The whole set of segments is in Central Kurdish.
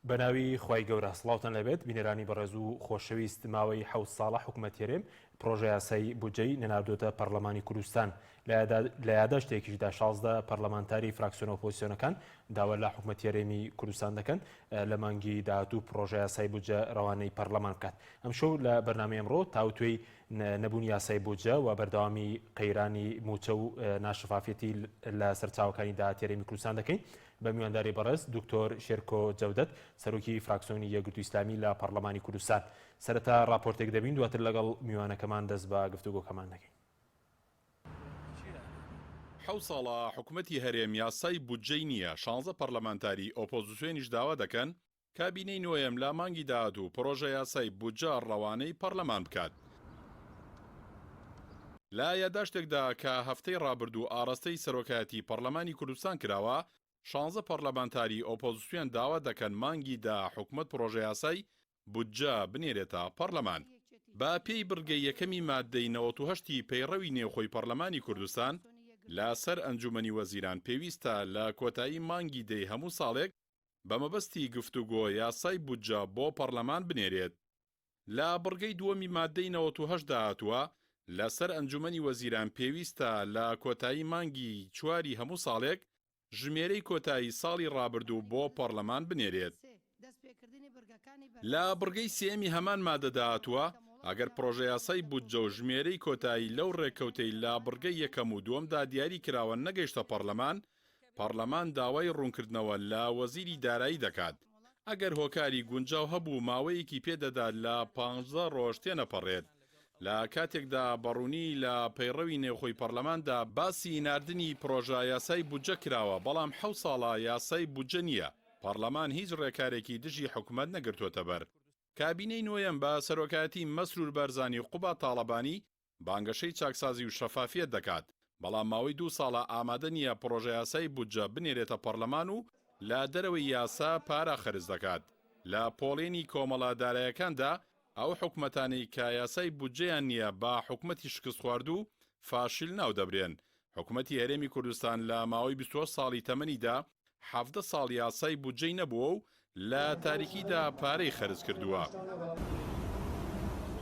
بەناوی خوای گەورە سڵاوتان لەبێت بینێرانی بەڕێز و خۆشەویست ماوەی 7 ساڵە حکوومەت هێرێم پرۆژە یاسای بودجەی نەناردۆتە پەرلەمانی کوردستان لە یادداشتێکیشدا 16 پەرلەمانتاری فراکسیۆن ئۆپۆزیسیۆنەکان داوا لە حکوومەت هێرێمی کوردستان دەکەن لە مانگی داهاتوو پرۆژە یاسای بودجە ڕەوانەی پەرلەمان بکات. ئەم شەو لە بەرنامەی ئەمڕۆ تاوتوێی نەبوونی یاسای بودجە و بەردەوامی قەیرانی موچە و ناشفافێتی لە سەرچاوەکانی داهات هێرێمی کوردستان دەکەین. بە میوانداری بەڕێز دکتۆر شێرکۆ جەودەت سەرۆکی فراکسیۆنی یەکگرتووی ئیسلامی لە پەرلەمانی کوردستان. سەرەتا راپۆرتێک دەبین دواتر لەگەڵ میوانەکەمان دەست بە گفتوگۆکەمان دەکەین. 7 ساڵە حکوومەتی هەرێم یاسای بودجەی نییە. 16 پەرلەمانتاری ئۆپۆزیسیۆنیش داوا دەکەن کابینەی نوێیەم لە مانگی داهاتوو پرۆژە یاسای بودجە ڕەوانەی پەرلەمان بکات. لە یادداشتێکدا کە هەفتەی ڕابردوو ئاڕاستەی سەرۆکایەتی پەرلەمانی کوردستان کراوە، 16 پەرلەمانتاری ئۆپۆزیسیۆن داوا دەکەن مانگی دا حکوومەت پرۆژە یاسای بودجە بنێرێتە پەرلەمان. بە پێی بڕگەی یەکەمی مادەی 98 پەیڕەوی نێوخۆی پەرلەمانی کوردستان لەسەر ئەنجومەنی وەزیران پێویستە لە کۆتایی مانگی دەی هەموو ساڵێک بە مەبەستی گفتوگۆ یاسای بودجە بۆ پەرلەمان بنێرێت. لە بڕگەی دووەمی مادەی 98 داهاتووە لەسەر ئەنجومەنی وەزیران پێویستە لە کۆتایی مانگی چواری هەموو ساڵێک ژمێرەی کۆتایی ساڵی ڕابردوو بۆ پەرلەمان بنێرێت. لە بڕگەی سێمی هەمان مادە داهاتووە ئەگەر پرۆژە یاسای بودجە و ژمێرەی کۆتایی لەو ڕێکەوتەی لە بڕگەی یەکەم و دووەمدا دیاری کراوە نەگەیشتە پەرلەمان داوای ڕوونکردنەوە لە وەزیری دارایی دەکات. ئەگەر هۆکاری گونجاو هەبوو ماوەیەکی پێدەدات لە 15 ڕۆژ تێنەپەڕێت. لە کاتێکدا بەڕوونی لە پەیڕەوی نێوخۆی پەرلەماندا باسی ناردنی پرۆژە یاسای بودجە کراوە، بەڵام 7 ساڵە یاسای بودجە نییە. پەرلەمان هیچ ڕێکارێکی دژی حکوومەت نەگرتووەتە بەر. کابینەی نوێیەم بە سەرۆکایەتی مەسرور بەرزانی و قوبا تاڵەبانی بانگەشەی چاکسازی و شەفافیەت دەکات، بەڵام ماوەی 2 ساڵە ئامادە نییە پرۆژە یاسای بودجە بنێرێتە پەرلەمان و لە دەرەوەی یاسا پارە خرج دەکات. لە پۆڵێنی کۆمەڵە دارایەکاندا ئەو حکوومەتانی کە یاسای بودجەیان نییە بە حکوومەتی شکست خواردوو فاشیل ناو دەبرێن. حکوومەتی هەرێمی کوردستان لە ماوەی 22 ساڵی تەمەنیدا 17 ساڵ یاسای بودجەی نەبووە و لە تاریکیدا پارەی خەرج کردووە.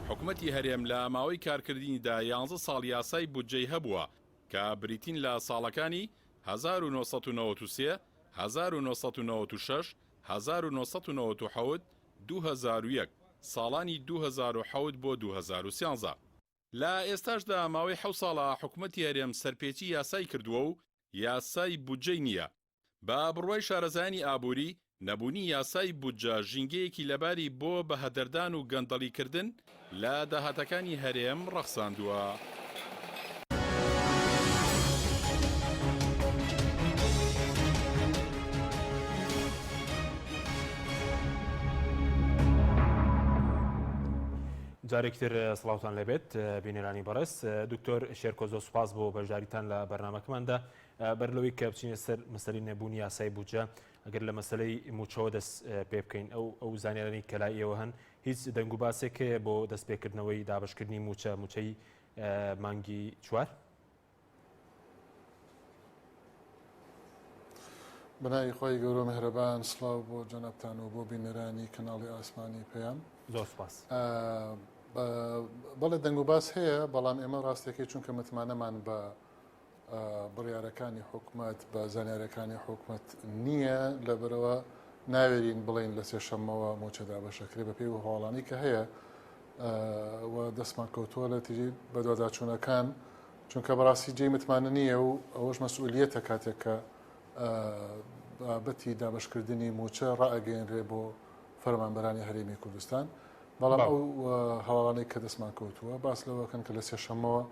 حکوومەتی هەرێم لە ماوەی کارکردنیدا 11 ساڵ یاسای بودجەی هەبووە کە بریتین لە ساڵەکانی 1993 1996 1997 2001 ساڵانی 2007 بۆ 2013. لە ئێستاشدا ماوەی 7 ساڵە حکوومەتی هەرێم سەرپێچی یاسای کردووە و یاسای بودجەی نییە. بە بڕوای شارەزایانی ئابووری نەبوونی یاسای بودجە ژینگەیەکی لەباری بۆ بەهەدەردان و گەندەڵیکردن لە داهاتەکانی هەرێم ڕەخساندووە. جارێکتر سڵاوتان لەبێت بینێرانی بەڕێز. دکتۆر شێرکۆ زۆر سوپاس بۆ بەشداریتان لە بەرنامەکەماندا. بەرلەوەی کە بچینە سەر مەسەلەی نەبوونی یاسای بودجە، ئەگەر لە مەسەلەی موچەوە دەست پێ بکەین ئەو زانیارانی کە لای ئێوە هەن، هیچ دەنگ و باسێک هەیە بۆ دەستپێکردنەوەی دابشکردنی موچەی مانگی چوار؟ بەناوی خۆی گەورە مهرەبان، سڵاو بۆ جەنابتان و بۆ بینەرانی کەناڵی ئاسمانی پێیان. زۆر سوپاس. بەڵێ دەنگ و باس هەیە، بەڵام ئێمە ڕاستەکەی چونکە متمانەمان بە بڕیارەکانی حکوومەت بە زانیارەکانی حکوومەت نییە، لەبەرەوە ناوێرین بڵین لە سێشەمەوە موچە دابەشەکرێ بە پێی و هەواڵانی کە هەیە و دەستمان کەوتووە لە تیری بە دوواداچوونەکان، چونکە بەڕاستی جێی متمانە نییە و ئەوەش مەسئولیەتە کاتێک کە بابەتی دابشکردنی موچە ڕائەگەیەنرێ بۆ فەرمانبەرانی هەرێمی کوردستان. بەڵام ئەو هەواڵانەی کە دەستمان کەوتووە باس لەوەکەن کە لە سێشەمەوە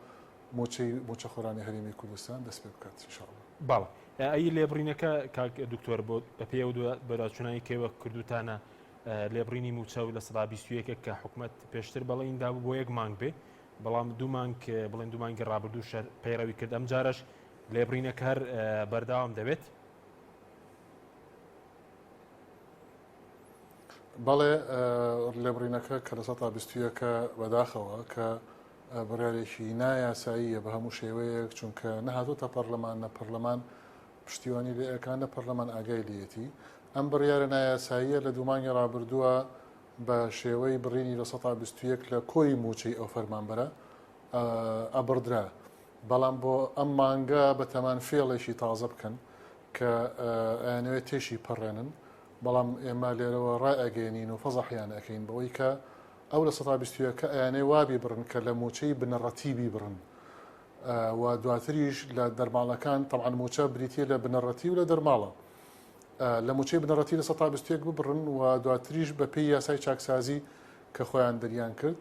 موچە خۆرانی هەرێمی کوردستان دەست پێ بکات ئینشاءڵڵا. باڵە ئەی لێبڕینەکە کاک دکتۆر بۆ بە پێ و بەداچوونانی کێوە کردوتانە لێبڕینی موچە و لە سەدا 21 کە حکوومەت پێشتر بەڵێندا بۆ 1 مانگ بێ، بەڵام 2 مانگ بڵێن 2 مانگی ڕابردوو شەر پەیڕەوی کرد. ئەم جارەش لێبڕینەکە هەر بەرداوام دەبێت؟ بەڵێ لێبڕینەکە کە لە 21 بەداخەوە کە بڕیارێکی نایاساییە بە هەموو شێوەیەک، چونکە نەهاتۆتە پەرلەمان، نە پەرلەمان پشتیوانی لێەکان، نە پەرلەمان ئاگای لێتی. ئەم بڕیارە نایاساییە لە دوومانگی ڕابردووە بە شێوەی بڕینی لە 121 لە کۆی موچەی ئەو فەرمانبەرە ئەبڕدرا. بەڵام بۆ ئەم مانگە بە تەمان فێڵێکی تازە بکەن کە ئەیانەوێت تێشی پەڕێنن، بەڵام ئێمە لێرەوە ڕائەگەێنین و فەزەحیان ئەەکەین بەوەی کە ئەو لە 120 کە ئەیانەی وابی بڕن کە لە موچەی بنەڕەتیبی بڕن و دواتریش لە دەرماڵەکان تەعاان موچە بریتە لە بنەڕەتی و لە دەرماڵە لە موچەی بنەڕەتی لە 121 ببڕن و دواتریش بە پێی یاسای چاکسازی کە خۆیان دەریان کرد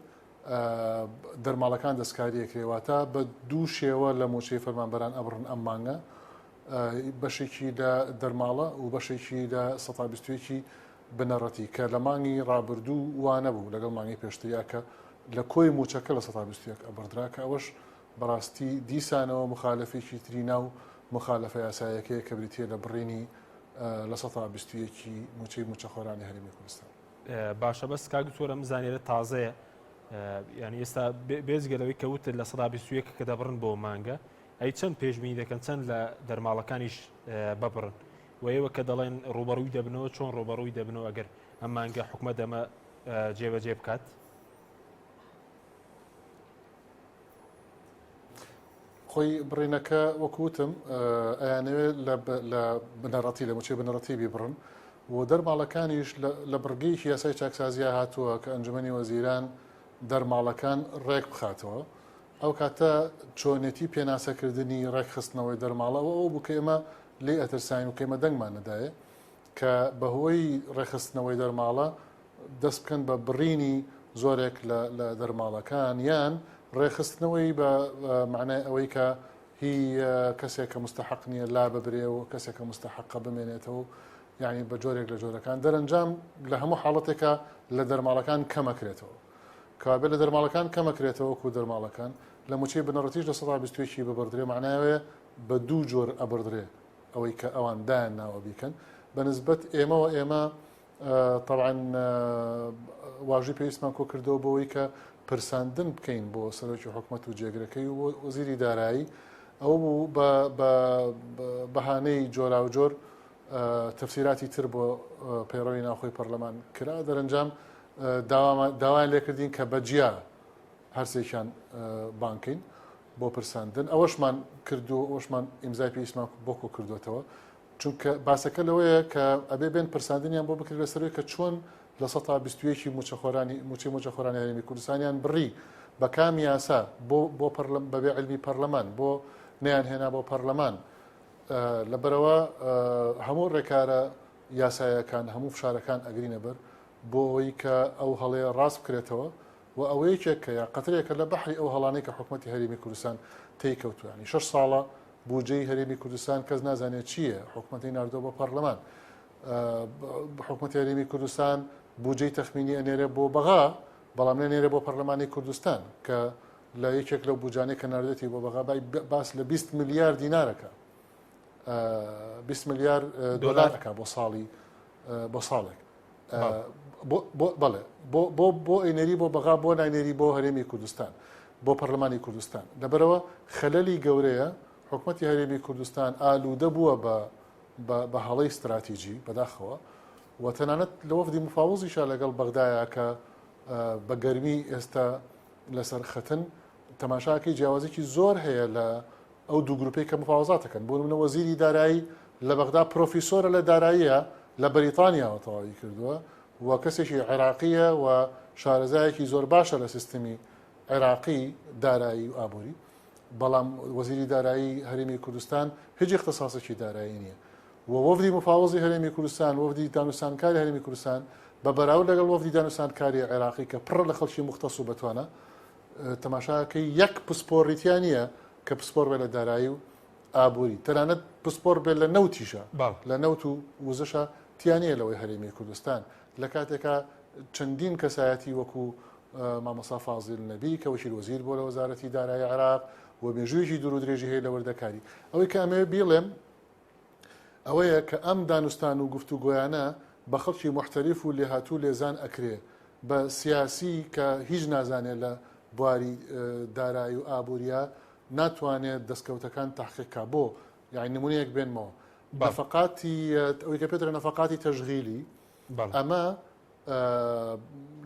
دەرماڵەکان دەستکاری کرێواتە بە دوو شێوە لە موچەی فەرمانبەران ئەبڕن ئەم مانگە بەشێکی لە دەرماڵە و بەشێکی لە 121 بنەڕەتی کە لە مانگی ڕابردوو وانە بوو لەگەڵ مانگی پێشتریا کە لە کۆی موچەکە لە 121 ئەبڕدرا کە ئەوەش بەڕاستی دیسانەوە مخالفێکی تری ناو مخالفە یاسایەکەیە کە بریتە لە بڕینی لە 121 موچەی موچەخۆرانی هەرێمی کوردستان. باشە بەس کاگتۆرە مزانێرە تازەیە ینی ئێستا بێزگەلەوەی کەوت لە 121 کە دەبڕن بۆ مانگە ئەی چەند پێشبینی دەکەن چەند لە دەرماڵەکانیش ببڕن و ئێوە کە دەڵێن ڕوبەڕووی دەبنەوە چۆن ڕوبەڕووی دەبنەوە ئەگەر ئەم مانگە حکومەت دەمە جێبەجێ بکات؟ خۆی بڕینەکە وەکوتم ئەیانەوێت لە بنەڕەتی لە موچەی بنەڕەتی بیبڕن و دەرماڵەکانیش لە بڕگەیەکی یاسای چاکسازیە هاتووە کە ئەنجومەنی وەزیران دەرماڵەکان ڕێک بخاتەوە ئەو کاتە چۆنێتی پێناسەکردنی ڕێکخستنەوەی دەرماڵەوە ئەو بوو کە ئێمە لێ ئەترساین و کەمە دەنگمان نەدایە کە بەهۆی ڕێکخستنەوەی دەرماڵە دەست بکەن بە بڕینی زۆرێک لە دەرماڵەکان یان ڕێخستنەوەی بە معنای ئەوەی کە هی کەسێک کە مستحق نییە لا ببرێ و کەسێک کە مستحقە بمێنێتەوە یعنی بە جۆرێک لە جۆرەکان دەرەنجام لە هەموو حاڵەتێکە لە دەرماڵەکان کەمەکرێتەوە کابێ لە دەرماڵەکان کەمەکرێتەوە وەکو دەرماڵەکان لە موچەی بنەڕەتیش لە 121 ببڕدرێ معناوێ بە دوو جۆر ئەبڕدرێ ئەوەی کە ئەوان دایان ناوە بیکەن بەنسبەت ئێمە طبعاً واژی پێویستمان کۆ کردەوە بەوەی کە پرساندن بکەین بۆ سەرۆکی حکومەت و جێگرەکەی و وەزیری دارایی ئەو بوو بە بەهانەی جۆرا و جۆر تەفسیراتی تر بۆ پەیڕەوی ناوخۆی پەرلەمان کرا دەرەنجام داوایان لێکردین کە بەجیا هەرسێکیان بانکەین بۆ پرساندن ئەوەشمان کردو ئەوەشمان ئیمزای پێویستمان بۆ کۆ کردوێتەوە چونکە باسەکە لەوەیە کە ئەبێ بێن پرساندنیان بۆ بکرد لەسەرەوەی کە چۆن لە 121 موچەی موچەخۆرانی هەرێمی کوردستانیان بڕی بە کامی یاسا بۆ بەبێ علمی پەرلەمان بۆ نەیان هێنا بۆ پەرلەمان لەبەرەوە هەموو ڕێکارە یاسایەکان هەموو فشارەکان ئەگرینە بەر بۆ ئەوەی کە ئەو هەڵەیە ڕاست بکرێتەوە و ئەوەیەکێک کە یا قەترێکە لە بەحری ئەو هەڵانەی کە حکومەتی هەرێمی کوردستان تێی کەوتویانی 6 ساڵە بودجەی هەرێمی کوردستان کەس نازانێت چییە حکومەتی ناردۆ بۆ پەرلەمان حکومەتی هەرێمی کوردستان بودجەی تەخمینی ئەنێرە بۆ بەغا بەڵام نێنێرە بۆ پەرلەمانی کوردستان کە لە یەکێک لەو بودجانەی کە ناردێتی بۆ بەغا باس لە 20 میلیارد دینارەکە 20 میلیارد دۆلارەکە بۆ ساڵی بۆ ساڵێک بەڵێ بۆ ئەینەری بۆ بەغا بۆ ناینێری بۆ هەرێمی کوردستان بۆ پەرلەمانی کوردستان لەبەرەوە خەلەلی گەورەیە حکومەتی هەرێمی کوردستان ئالوودە بووە بە هەڵەی استراتیژی بەداخەوە و تەنانەت لە وەفدی مفاوزیشە لەگەڵ بەغدایە کە بە گەرمی ئێستا لەسەر خەتن تەماشاکەی جیاوازێکی زۆر هەیە لە ئەو دوو گروپی کە مفاوزاتەکەن بۆ منە وەزیری دارایی لە بەغدا پرۆفیسۆرە لە داراییە لە بەریتانیاوە تەواوی کردووە و کەسێکی عێراقیە و شارەزایەکی زۆر باشە لە سیستمی عێراقی دارایی و ئابووری بەڵام وەزیری دارایی هەرێمی کوردستان هیچ اختصاسێکی دارایی نییە و وەفدی مفاوزی هەرێمی کوردستان وەفدی دانوستانکاری هەرێمی کوردستان بە بەراورد لەگەڵ وەفدی دانوستانکاری عێراقی کە پڕ لە خەڵکی مختص و بەتوانە تەماشاکەی یەک پسپۆڕیتیان نییە کە پسپۆر بێ لە دارایی و ئابووری تەنانەت پسپۆر بێت لە نەوتیشە لە نەوت و وزشە تیانەیە لەوەی هەرێمی کوردستان لە کاتێکە چەندین کەسایەتی وەکو مامەسا فازیل نەبی کە وەکیل وەزیر بۆ لە وەزارەتی دارایی عێراق و مێژوویەکی دوور و درێژی هەیە لە وەردەکاری ئەوەی کە ئەمەوێ بیڵێم ئەوەیە کە ئەم دانوستان و گفتوگۆیانە بە خەڵکی محتەریف و لێهاتوو لێزان ئەکرێ بە سیاسی کە هیچ نازانێت لە بواری دارایی و ئابووریە ناتوانێت دەستکەوتەکان تحقیقکە بۆ یعنی نمونەیەک بێنمەوە نفقاتی ئەوەی کە پێترە نەفقاتی تەژغیلی ئەمە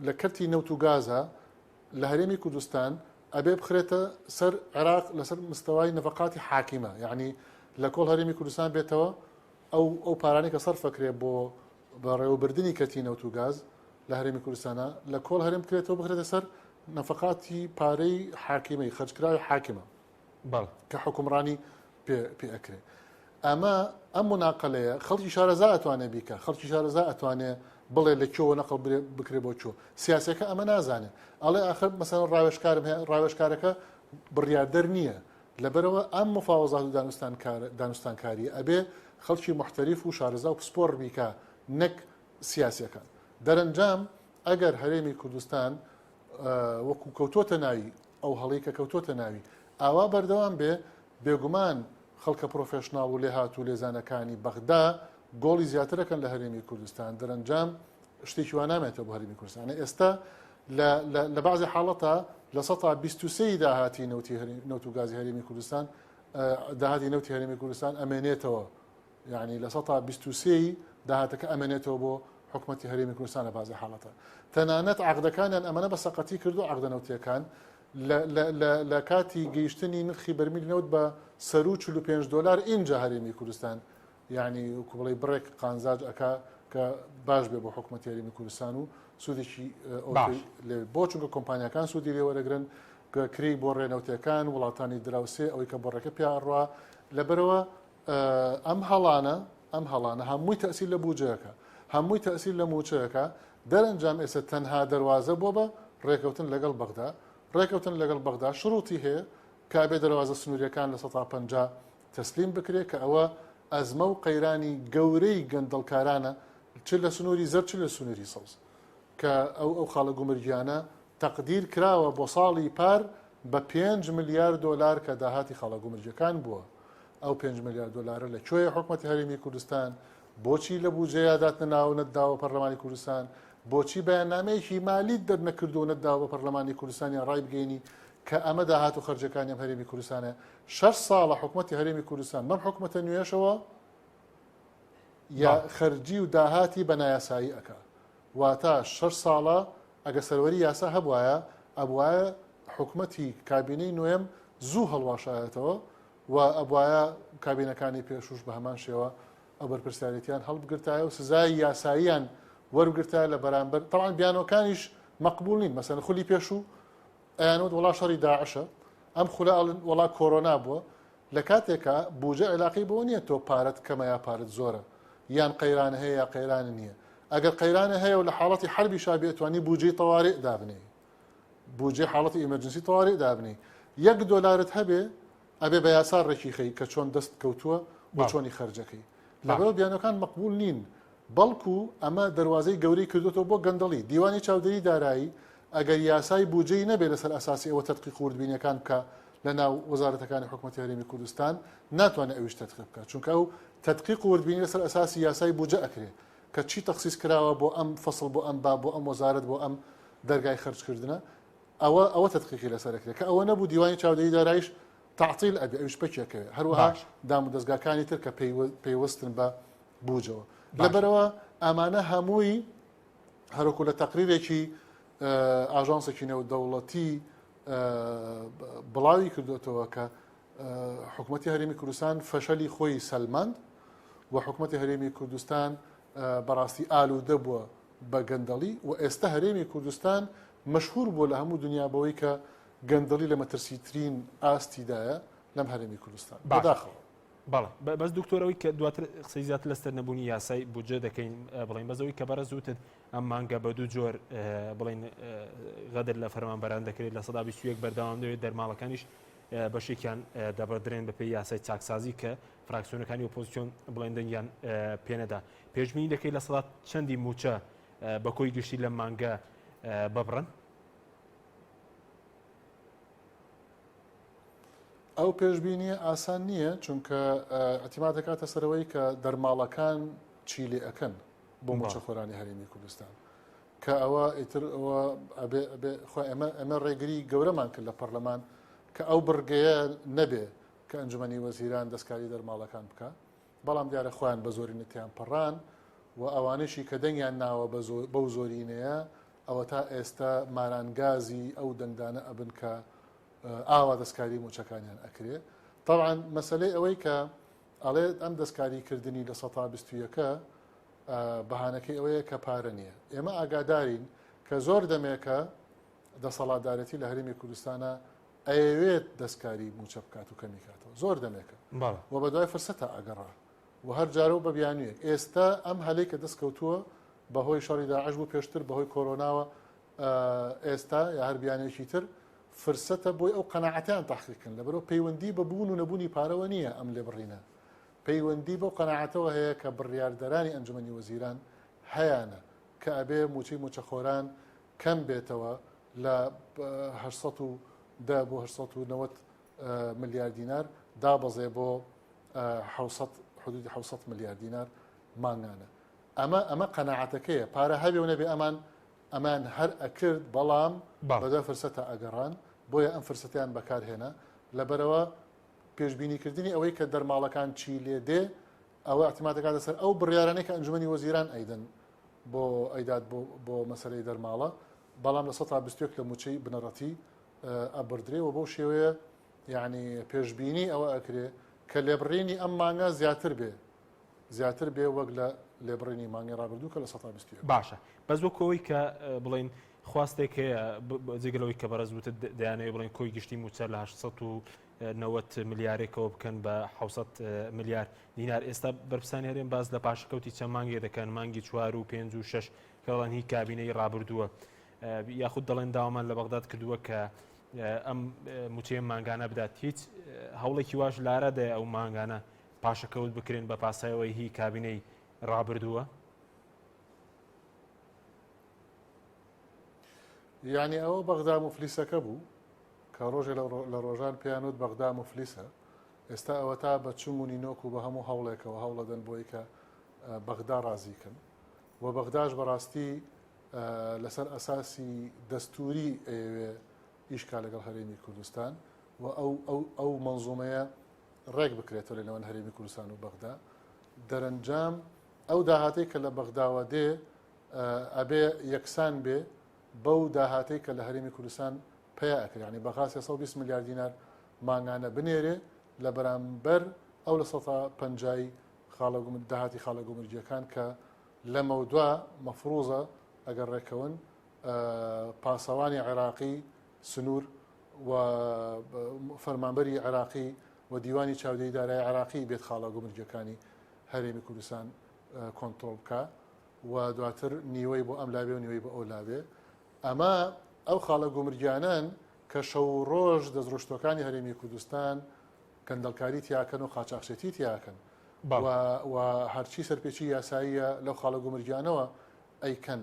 لە کەرتی نەوت و گازە لە هەرێمی کوردستان ئەبێ بخرێتە سەر عێراق لەسەر مستەوای نەفقاتی حاکیمە، یعنی لە کۆڵ هەرێمی کوردستان بێتەوە ئەو پارانی کە سەرفەکرێ بۆ بەڕێوەبردننی کەرتی نەوت و گاز لە هەرێمی کوردستانە لە کۆڵ هەرێم بکرێتەوە بخرێتە سەر نەفقاتی پارەی حاکیمەی خەرجکراوی حاکیمە کە حکومڕانی پێ ئەکرێ. ئەم مناقلەیە خەڵکی شارەزا ئەتوانێت بیکە، خەڵکی شارەزا ئەتوانێت بڵێ لە کێوە نەقڵ بکرێ بۆ چۆ سیاسەکە ئەمە نازانێت ئەڵێ آخر مەسەن ڕاوێژکارم هەیە ڕاوێژکارەکە بڕیاردەر نییە لەبەرەوە ئەم مفاوەزات و دانوستانکاری ئەبێ خەڵکی محتەریف و شارەزا و پسپۆر بیکە نەک سیاسەکان. دەرەنجام ئەگەر هەرێمی کوردستان وەکو کەوتۆتە ناوی ئەو هەڵی کە کەوتۆتە ناوی ئاوا بەردەوام بێ بێگومان خەڵکە پرۆفێشناڵ و لێهات و لێزانەکانی بەغدا گۆڵی زیاترەکەن لە هەرێمی کوردستان. دەرەنجام شتێکی وا نامێتەوە بۆ هەرێمی کوردستان. ئێستا لە بەعضی حاڵەتە لە 23 داهاتی نەوت و گازی هەرێمی کوردستان داهاتی نەوتی هەرێمی کوردستان ئەمێنێتەوە، یعنی لە 23 داهاتەکە ئەمێنێتەوە بۆ حکومەتی هەرێمی کوردستان لە بەعضی حاڵەتە. تەنانەت عەقدەکانیان ئەمەنە بە سەقەتی کردو عەقدە نەوتیەکان لە کاتی گەیشتنی نرخی بەرمیلی نەوت بە سەر و $45 ئینجا هەرێمی کوردستان، یعنی وەکو بڵێ بڕێک قانزاج ئەکا کە باش بێ بۆ حکومەتی هەرێمی کوردستان و سوودێکی بۆ چونکە کۆمپانیەکان سوودی لێوەرەگرن کە کری بۆ ڕێنەوتەکان وڵاتانی دراوسێ ئەوەی کە بۆڕێکە پیاڕوا لەبەرەوە ئەم هەڵانە هەمووی تەسیل لە بوجەکە، هەمووی تەسیل لە موچەکە. دەرەنجام ئێستا تەنها دەواازە بۆ بە ڕێکەوتن لەگەڵ بەغدا، ڕێکەوتن لەگەڵ بەغدا شروعی هەیە کابێ دەواازە سنووریەکان لە 150 تەسلیم بکرێت کە ئەوە ئەزمە و قەیرانی گەورەی گەندەڵکارانە چ لە سنووری زەر چ لە سنووری سەوز کە ئەو خاڵە گومرگیانە تەقدیر کراوە بۆ ساڵی پار بە $5 میلیارد کە داهاتی خاڵە گومرگیەکان بووە. ئەو $5 میلیارد لەکوێیە حکومەتی هەرێمی کوردستان بۆچی لە بوجەیە داتنەناو نەتداوە پەرلەمانی کوردستان، بۆچی بەیاننامەیەکی مالی دەرنەکردو نەتداوە پەرلەمانی کوردستانی ڕای بگەینی کە ئەمە داهات و خەرجەکانی ئەم هەرێمی کوردستانە 6 ساڵە حکومەتی هەرێمی کوردستان مەم حکومەتە نوێشەوە یا خەرجی و داهاتی بە نایاسایی ئەکا واتە 6 ساڵە ئەگە سەروەری یاسا هەبوایە ئەبوایە حکومەتی کابینەی نوێم زوو هەڵواشایەتەوە و ئەبوایە کابینەکانی پێشوش بە هەمان شێوە ئەو بەرپرسیارەتیان هەڵبگرتایە و سزای یاساییان وەرگرتایە لە بەرامبەر تەڵان بیانەکانیش مەقبول نین. مەسەن خولی پێشوو ئەیانوت وڵا شەڕی داعشە ئەم خولە وڵا کۆرۆنا بووە لە کاتێکە بوجە عێلاقی بۆ نییە تۆ پارەت کەمە یا پارەت زۆرە یان قەیرانە هەیە یا قەیرانە نییە. ئەگەر قەیرانە هەیە و لە حاڵەتی حربی شابێ ئەتوانی بوجەی تەواڕێ دابنێ، بوجێ حاڵەتی ئیمەرجنسی تەواڕێ دابنێ. $1 هەبێ ئەبێ بە یاسا ڕێکی خەی کە چۆن دەست کەوتووە بۆ چۆنی خەرجەکەی. لەبەرەوە بیانەکان مەقبول نین، بەڵکو ئەمە دەواازەی گەورەی کردوێتەوە بۆ گەندەڵی دیوانی چاودێری دارایی ئەگەر یاسای بوجەی نەبێت لەسەر ئەساسی ئەوە تەدقیق خوردبینیەکان بکە لە ناو وەزارەتەکانی حکومەتی هەرێمی کوردستان ناتوانێت ئەویش تەدقیق بکات، چونکە ئەو تەدقیق خوردبینی لەسەر ئەساسی یاسای بوجە ئەکرێ کە چی تەخسیس کراوە بۆ ئەم فەسڵ بۆ ئەم با بۆ ئەم وەزارەت بۆ ئەم دەرگای خەرجکردنە ئەوە تەدقیقی لەسەرەکرێت کە ئەوە نەبوو دیوانی چاودێری دارایش تعطیل ئەبێ ئەویش پەکێکەوێ هەروەها دام و دەستگاکانی تر کە پێیوەستن بە بوجەوە. لەبەرەوە ئەمانە هەمووی هەروکو لە تەقریرێکی ئاژانسێکی نێودەوڵەتی بڵاوی کردوێتەوە کە حکومەتی هەرێمی کوردستان فەشەلی خۆی سەلماند و حکومەتی هەرێمی کوردستان بەڕاستی ئالوودە بووە بە گەندەڵی و ئێستا هەرێمی کوردستان مەشهور بووە لە هەموو دنیا بەوەی کە گەندەڵی لە مەترسیترین ئاستیدایە لەم هەرێمی کوردستان بەداخەوە. بەڵێ بەس دکتۆرەوەی کە دواتر قسەی زیاتر لەسەر نەبوونی یاسای بودجە دەکەین بڵین بەزەوەی کە بەرە زووتت ئەم مانگە بە دوو جۆر بڵین غەدر لە فەرمانبەران دەکرێت لە 21 بەردەوام دەوێت دەرماڵەکانیش بەشێکیان دەبەردرێن بە پێی یاسای چاکسازی کە فراکسیۆنەکانی ئۆپۆزیسیۆن بڵێندنیان پێنەدا. پێشبینی دەکەیت لە سەدات چەندی موچە بە کۆی گشتی لە مانگە ببڕن؟ ئەو پێشبینیە ئاسان نییە چونکە ئەتیما دەکاتە سەرەوەی کە دەرماڵەکان چی لێ ئەەکەن بۆ موچە خۆرانی هەرێمی کوردستان کە ئەوە ئیتر ئەمە ڕێگری گەورەمان کرد لە پەرلەمان کە ئەو بڕگەیە نەبێ کە ئەنجومەنی وەزیران دەستکاری دەرماڵەکان بکە بەڵام دیارە خۆیان بە زۆرینەتیان پەڕان و ئەوانشی کە دەنگیان ناوە بەو زۆرینەیە ئەوە تا ئێستا مارانگازی ئەو دەنگدانە ئەبن کە ئاوا دەستکاری موچەکانیان ئەکرێ. طبعا مەسلەی ئەوەی کە ئەڵێ ئەم دەستکاریکردنی لە 121ەکە بەهانەکەی ئەوەیە کە پارە نییە. ئێمە ئاگادارین کە زۆر دەمێکە دەسەڵاتدارەتی لە هەرێمی کوردستانە ئەوێت دەستکاری موچە بکات و کەمی کاتەوە زۆر دەمێکە و بە دوای فرسەتە ئەگەڕا و هەر جارە و بە بیانویەک. ئێستا ئەم هەلەی کە دەستکەوتووە بەهۆی شەڕی داعش بوو پێشتر بەهۆی کۆرۆناوە ئێستا یا هەر بیانێکی تر فرسەتە بۆی ئەو قەناعەتیان تەحقیقکردن لەبەرەوە پەیوەندی بە بوون و نەبوونی پارەوە نییە ئەم لێبڕینە. پەیوەندی بۆ قەناعەتەوە هەیە کە بڕیاردەرانی ئەنجومەنی وەزیران هەیانە کە ئەبێ موچەی موچەخۆران کەم بێتەوە لە 810 بۆ 890 ملیار دینار دابەزێ بۆ حدودی 700 ملیار دینار مانگانە. ئەمە قەناعەتەکەیە پارە هەبێ و نەبێ ئەمان هەر ئەکرد بەڵام بەدە فرسەتە ئەگەڕان بۆیە ئەم فرسەتیان بەکارهێنا لەبەرەوە پێشبینیکردنی ئەوەی کە دەرماڵەکان چی لێ دێ ئەوە احتیماتەکە دەسەر ئەو بڕیارانەی کە ئەنجومەنی وەزیران ئەیدەن بۆ ئەیداد بۆ مەسەلەی دەرماڵە بەڵام لە 121 لە موچەی بنەڕەتی ئەبردرێ و بۆ شێوەیە یعنی پێشبینی ئەوە ئەکرێ کە لێبڕینی ئەم مانگە زیاتر بێ وەک لە لێبڕینی مانگی ڕابردوو کە لە 120. باشە بەس وەکەوەی کە بڵین خواستێک هەیە جێگەلەوەی کە بەڕێزوتە دەیانەوە بڵین کۆی گشتی موچە لە 890 ملیارێکەوە بکەن بە 600 ملیار دینار. ئێستا بەرپرسانی هەرێم باز لە پاشەکەوتی چەند مانگێ دەکەن مانگی 4 و 5 و 6 کەڵەن هی کابینەی ڕابردووە یاخود دەڵێن داوامان لە بەغداد کردووە کە ئەم موچەیە مانگانە بدات. هیچ هەوڵێکی واش لارەدە ئەو مانگانە پاشەکەوت بکرێن بە پاسایەوەی هی کابینەی ڕابردووە؟ یعنی ئەوە بەغدا مفلیسەکە بوو کە ڕۆژێ لە ڕۆژان پێیانوت بەغدا مفلیسە. ئێستا ئەوە تا بە چومونی نۆک و بە هەموو هەوڵێکەوە هەوڵەدەن بۆی کە بەغدا ڕازیکن و بەغداش بەڕاستی لەسەر ئەساسی دەستوری ئەوێ ئیشکا لەگەڵ هەرێمی کوردستان و ئەو منزومەیە ڕێک بکرێتەوە لەنێوان هەرێمی کوردستان و بەغدا. دەرەنجام ئەو داهاتەی کە لە بەغداوە دێ ئەبێ یەکسان بێ بەو داهاتەی کە لە هەرێمی کوردستان پیا ئەکرێ. ینی بەخاس 120 ملیار دینار مانگانە بنێرێ لە بەرامبەر ئەو لە 150 داهاتی خاڵە گومرجیەکان کە لە مەودوا مەفروزە ئەگەر ڕێکەون پاسەوانی عێراقی سنوور و فەرمانبەری عێراقی و دیوانی چاودێری دارایی عێراقی بێت خاڵە گومرجیەکانی هەرێمی کوردستان کۆنتڕۆڵ بکە و دواتر نیوەی بۆ ئەم لابێ و نیوەی بۆ ئەو لابێ. ئەمە ئەو خاڵە گومرجیانن کە شەو ڕۆژ دەستڕۆشتەکانی هەرێمی کوردستان کەندەڵکاری تیاکەن و قاچاقچێتی تیاکەن و هەرچی سەرپێچی یاساییە لەو خاڵە گومرجیانەوە ئەیکەن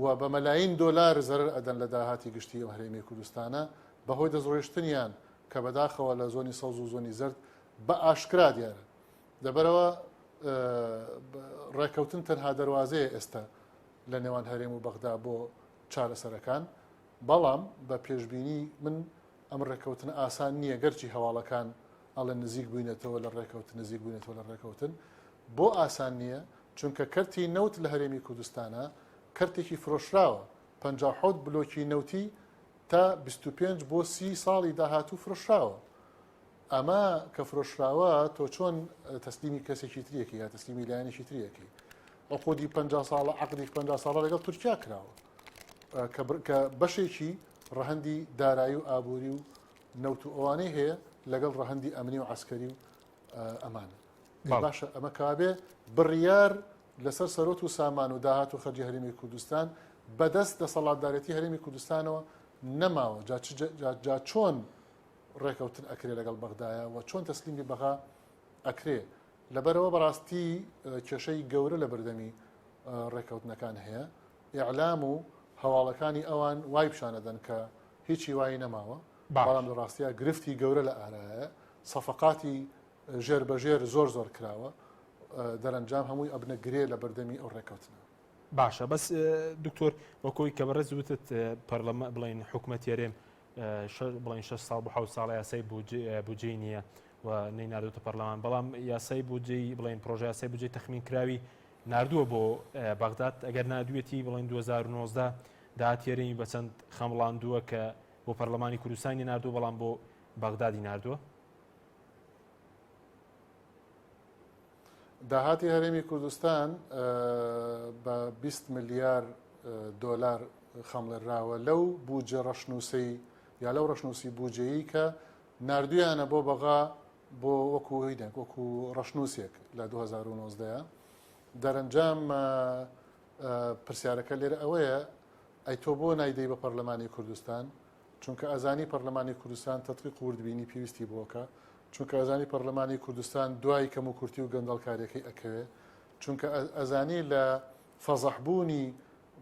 و بە مەلاین دۆلار زەرر ئەدەن لە داهاتی گشتی ئەو هەرێمی کوردستانە بەهۆی دەستڕۆشتنیان کە بەداخەوە لە زۆنی سەوز و زۆنی زرد بە ئاشکرا دیارە. دەبەرەوە ڕێکەوتن تەنها دەواازەیە ئێستا لە نێوان هەرێم و بەغدا بۆ چارەسەرەکان بەڵام بە پێشببینی من ئەم ڕێکەوتن ئاسان نییە گەرچی هەواڵەکان ئەڵێ نزیک بووینێتەوە لە ڕێکەوتن نزیک بووینێتەوە لە ڕێکەوتن بۆ ئاسان نییە چونکە کەرتی نەوت لە هەرێمی کوردستانە کەرتێکی فرۆشراوە 57 بلۆکی نەوتی تا 25 بۆ 30 ساڵی داهاتوو فرۆشراوە. ئەمە کە فرۆشراوە تۆ چۆن تەسلیمی کەسێکی تریەکە یا تەسلیمی لایەنێکی تریەکەی عقودی 50 ساڵە عقدی 50 ساڵە لەگەڵ تورکیا کراوە کە بەشێکی ڕەهەندی دارایی و ئابووری و نەوت و ئەوانەی هەیە لەگەڵ ڕەهەندی ئەمنی و عسکەری و ئەمانە. باشە ئەمە کابێ بڕیار لەسەر سەرۆت و سامان و داهات و خەرجی هەرێمی کوردستان بەدەست دەسەڵاتدارەتی هەرێمی کوردستانەوە نەماوە. جا چۆن ڕێکەوتن ئەکرێ لەگەڵ بەغدایە و چۆن تەسلیمی بەغا ئەکرێ لەبەرەوە بەڕاستی کێشەی گەورە لە بەردەمی ڕێکەوتنەکان هەیە. ئیعلام و هەواڵەکانی ئەوان وای پیشانەدەن کە هیچی وای نەماوە بەڵام لە ڕاستیە گرفتی گەورە لە ئارایە سەفقاتی ژێربەژێر زۆر کراوە دەرەنجام هەمووی ئەبنە گرێ لە بەردەمی ئەو ڕێکەوتنە. باشە بەس دکتۆر وەکۆی کە بەڕێز وتت پەرلەمان بڵین حکوومەت هەرێم بڵین 6 ساڵ بۆ 7 ساڵ یاسای بودجەی نییە و نەی نردوتە پەرلەمان بەڵام یاسای بودجەی بڵێن پرۆژه یاسای بودجەی تەخمین کراوی نردووە بۆ بەغداد ئەگەر نردوێتی بڵێن 2019 داهاتێرەی بە چەند خەمڵاندووە کە بۆ پەرلەمانی کوردستانی نردووە بەڵام بۆ بەغدادی نردووە. داهاتی هەرێمی کوردستان بە 20 ملیار دۆلار خەمڵێراوە لەو بودجە ڕەشنووسی یا لەو ڕەشنووسی بودجەیی کە نردویانە بۆ بەغا بۆ وەکو ڕەشنووسێک لە 2019 دەرەنجام پرسیارەکە لێرە ئەوەیە ئەی تۆ بۆ نایدەی بە پەرلەمانی کوردستان چونکە ئەزانی پەرلەمانی کوردستان تەتقیق وردبینی پێویستی بۆکە چونکە ئەزانی پەرلەمانی کوردستان دوای کەم و کورتی و گەندەڵکاریەکەی ئەکەوێت چونکە ئەزانی لە فەزەحبوونی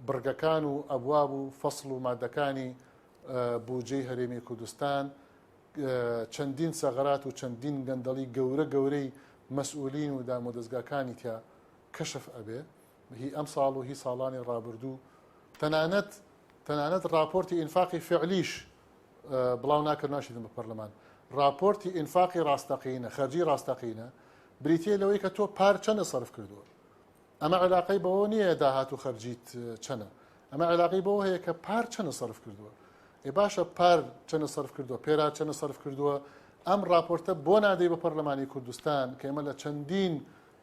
بڕگەکان و ئەبواب و فەسڵ و مادەکانی بودجەی هەرێمی کوردستان چەندین سەغەرات و چەندین گەندەڵی گەورەی مەسئولین و دامۆدەستگاکانی تیا کەشف ئەبێ هی ئەم ساڵ و هی ساڵانی ڕابردوو تەنانەت راپۆرتی ئینفاقی فعلیش بڵاو ناکردناشیدن بە پەرلەمان راپۆرتی ئینفاقی ڕاستەقینە خەرجی ڕاستەقینە بریتیە لەوەی کە تۆ پار چەندە سەرف کردووە ئەمە علاقەی بەوە نییە داهات و خەرجیت چەنە ئەمە علاقەی بەوە هەیە کە پار چەندە سەرف کردووە ێ باشە پار چەندە سەرف کردووە پێرا چەندە سەرف کردووە ئەم راپۆرتە بۆ نادەی بە پەرلەمانی کوردستان کە ئێمە لە چەندین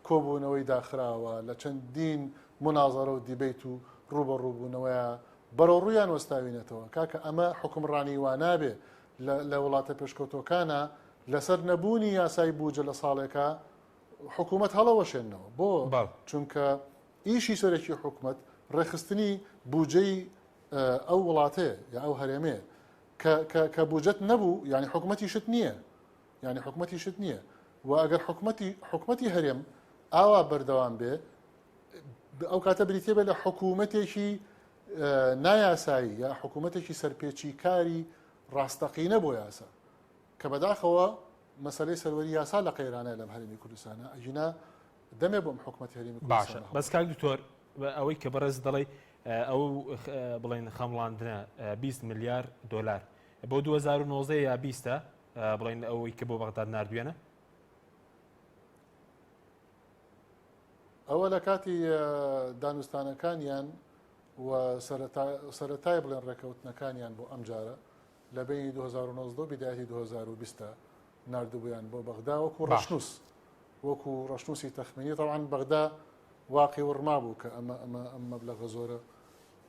کۆبوونەوەی داخراوە لە چەندین منازەرە و دیبیت و ڕوبەڕووبوونەوەیە بەرەو ڕوویان وەستاوینێتەوە کاکە ئەمە حکومڕانی وانابێ لە وڵاتە پێشکەوتۆکانە لەسەر نەبوونی یاسای بودجە لە ساڵێکە حکوومەت هەڵەوەشێنەوە بۆ چونکە ئیشی سەرەکی حکوومەت ڕێخستنی بودجەی ئەو وڵاتەیە یا ئەو هەرێمەیە کە بودجەت نەبوو یعنی حکوومەتیشت نییە یعنی حکوومەتیشت نییە و ئەگەر حکوومەتی هەرێم ئاوا بەردەوام بێ ئەو کاتە بریتێ بێ لە حکوومەتێکی نایاسایی یا حکوومەتێکی سەرپێچی کاری ڕاستەقینە بۆ یاسا کە بەداخەوە مەسەلەی سەروەری یاسا لە قەیرانە لەم هەرێمی کوردستانە ئەژینا دەمێ بۆم حکوومەتی هەرێمی کوردستان باشە بەس کاک دکتۆر ئەوەی کە بەڕێز دەڵێ ئەو بڵێن خەمڵاندنە 20 ملیار دۆلار بۆ 2019 یا 20 بڵێن ئەوەی کە بۆ بەغداد نردوێنە ئەوە لە کاتی دانوستانەکانیان و سەرەتای بڵێن ڕێکەوتنەکانیان بۆ ئەم جارە لە بینی 2019 بێداەتی 2020 نردبوویان بۆ بەغدا وەکو ڕەشنووس وەکو ڕەشنووسی تەخمینی طبعاً بەغدا واقعی وڕما بوو کە ئەمە مەبلەغە زۆرە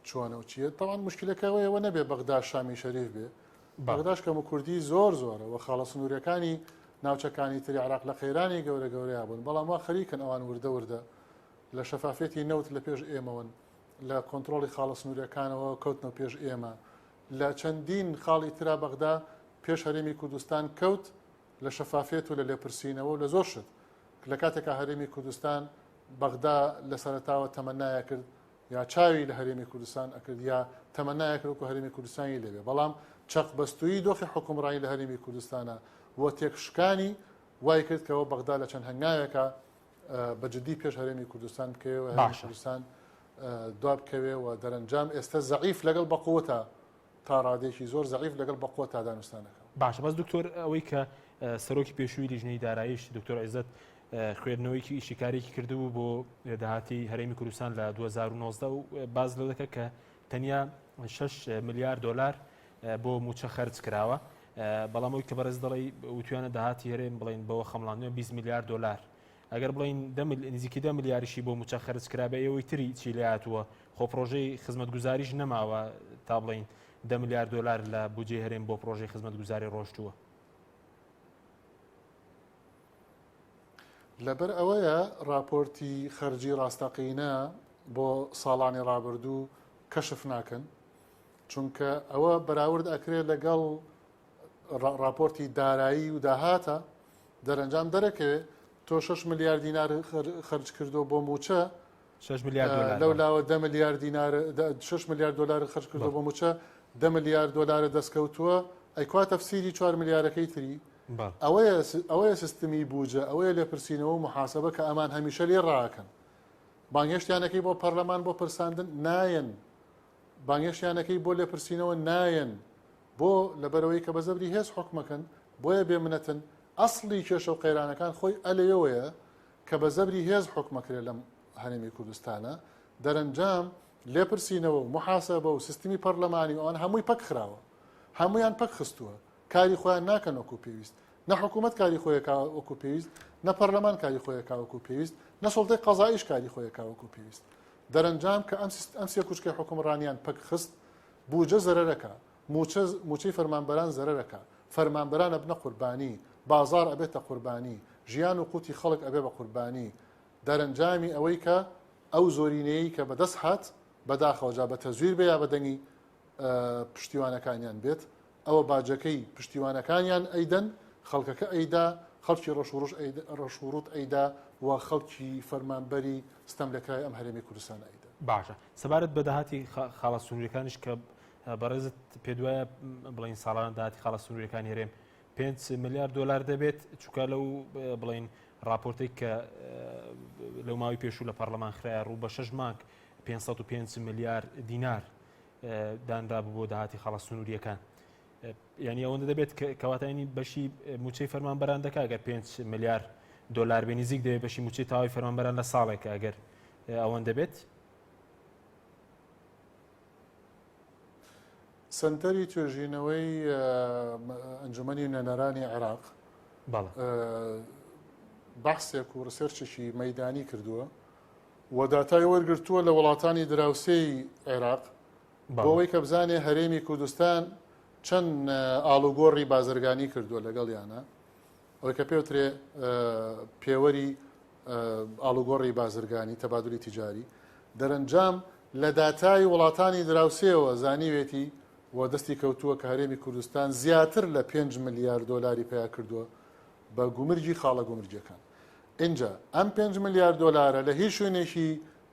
چۆنە و چیە طبعاً مشکلەکەوەیەوە نەبێ بەغدا شامی شەریف بێ بەغداش کەم و کوردی زۆرە و خاڵە سنووریەکانی ناوچەکانی تری عراق لە قەیرانی گەورەیا بوون بەڵام وا خەریکن ئەوان وردە لە شەفافێتی نەوت لە پێش ئێمەون لە کۆنتترۆلی خاڵە سنووریەکانەوە کەوتنەوە پێش ئێمە لە چەندین خاڵی ترا بەغدا پێش هەرێمی کوردستان کەوت لە شەفافێت و لە لێپرسینەوە و لە زۆر شت لە کاتێکە هەرێمی کوردستان بەغدا لە سەرەتاوە تەمەنایە کرد یا چاوی لە هەرێمی کوردستان ئەکرد یا تەمەنایە کرد و هەرێمی کوردستانی لەبێ بەڵام چەق بەستویی دۆخی حکومڕانی لە هەرێمی کوردستانە وە تێکشکانی وای کرد کەەوە بەغدا لە چەند هەنگاوێکە بەجددی پێش هەرێمی کوردستان بکەوێ و هەرێمی کوردستان دوا بکەوێ و دەرەنجام ئێستا زەعیف لەگەڵ بەقوتە تا ڕادێکی زۆر زەعیف لەگەڵ بەقوە تا دانوستانەکە باشە بەس دکتۆر ئەوەی کە سەرۆکی پێشووی لیژنەی داراییش دکتۆر عیزەت خوێندنەوەیکی ئیشیکارێکی کردبوو بۆ داهاتی هەرێمی کوردستان لە 2019 و باز لەو دەکە کە تەنیا 6 ملیار دۆلار بۆ موچە خەرج کراوە بەڵام ئەوی کە بەڕێز دەڵی وتوانە داهاتی هەرێم بڵین بەوە خەمڵاندنەوە 20 ملیار دۆلار ئەگەر بڵین نزیکی 10 ملیاریشی بۆ موچە خەرج کرابێ ئەوەی تری چی لاتووە خۆ پرۆژەی خزمەتگوزاریش نەماوە تا بڵین 10 ملیار دۆلار لە بودجێ هەرێم بۆ پرۆژەی خزمەتگوزاری ڕۆشتووە لەبەر ئەوەیە راپۆرتی خەرجی ڕاستەقینە بۆ ساڵانی ڕابردوو کەشف ناکەن چونکە ئەوە بەراورد ئەکرێت لەگەڵ راپۆرتی دارایی و داهاتە دەرەنجام دەرەکەوێت تۆ 6 ملیار دینار خەرج کردو بۆ موچە 6 ملیار دلار لەولاوە 10 ملیار دینار 6 ملیار دلار خەرج کردو بۆ موچە 10 ملیار دلار دەستکەوتووە ئەیکوا تەفسیری 4 ملیارەکەی تری ئەوەیە سیستمی بودجە ئەوەیە لێپرسینەوە و محاسبە کە ئەمان هەمیشە لێ ڕاکەن بانگهێشتیانەکەی بۆ پەرلەمان بۆ پرساندن نایەن بانگهێشتیانەکەی بۆ لێپرسینەوە نایەن بۆ لەبەرەوەی کە بە زەبری هێز حکومەکەن بۆیە بێمنەتن ئەسڵی کێشە و قەیرانەکان خۆی ئەلەوەیە کە بە زەبری هێز حکومەکرێت لەم هەرێمی کوردستانە دەرەنجام لێپرسینەوە و محاسەبە و سیستمی پەرلەمانی ئەوان هەمووی پەک خراوە هەمویان پەک خستووە کاری خۆیان ناکەن وەکو پێویست نە حکوومەت کاری خۆیەکە وەکو پێویست نە پەرلەمان کاری خۆیەکە وەکو پێویست نە سەڵتەی قەزاییش کاری خۆیەکە وەکو پێویست دەرەنجام کە ئەم سێ کوچکەی حکومڕانیان پەک خست بوجە زەرەرەکە موچەی فەرمانبەران زەرەرەکە فەرمانبەرانە بنە قوربانی بازار ئەبێتە قوربانی ژیان و قوتی خەڵک ئەبێ بە قوربانی دەرەنجامی ئەوەی کە ئەو زۆرینەیە کە بەدەست هات بەداخەوەجا بە تەزویر بێ یا بە دەنگی پشتیوانەکانیان بێت ئەوە باجەکەی پشتیوانەکانیان ئەیدەن خەڵکەکە ئەیدا خەڵکی ڕەشوڕوت ئەیدا و خەڵکی فەرمانبەری ستەم لەکرای ئەم هەرێمی کوردستان ئەیدا باشە سەبارەت بە داهاتی خاڵە سنووریەکانیش کە بەڕێزت پێ دوایە بڵین ساڵانە داهاتی خاڵە سنووریەکان هێرێم 5 ملیارد دلار دەبێت چووکە لەو بڵین راپۆرتێک کە لەو ماوەی پێشوو لە پەرلەمان خرایە ڕوو بە 6 مانگ 505 ملیار دینار دانرا بۆ داهاتی خاڵە سنووریەکان یعنی ئەوەندە دەبێت کەواتانی بەشی موچەی فەرمانبەران دەکات ئەگەر 5 ملیار دلار بێ نزیک دەبێت بەشی موچەی تاوای فەرمانبەران لە ساڵێکە ئەگەر ئەوەن دەبێت سنتەری توێژینەوەی ئەنجومەنی نوێنەرانی عێراق بەحسێک و ڕسێرچێکی مەیدانی کردووە و داتای وەرگرتووە لە وڵاتانی دراوسێی عێراق بۆەوەی کە بزانێ هەرێمی کوردستان چەند ئاڵوگۆڕی بازرگانی کردووە لەگەڵیانە ئەوەی کە پێوترێ پێوەری ئاڵوگۆڕی بازرگانی تەبادلی تیجاری دەرەنجام لە داتای وڵاتانی دراوسێەوە زانیوێتی و دەستی کەوتووە کە هەرێمی کوردستان زیاتر لە 5 ملیارد دلاری پیا کردووە بە گومرجی خاڵە گومرجەکان اینجا ئەم 5 ملیارد دلارە لە هیچ شوێنێکی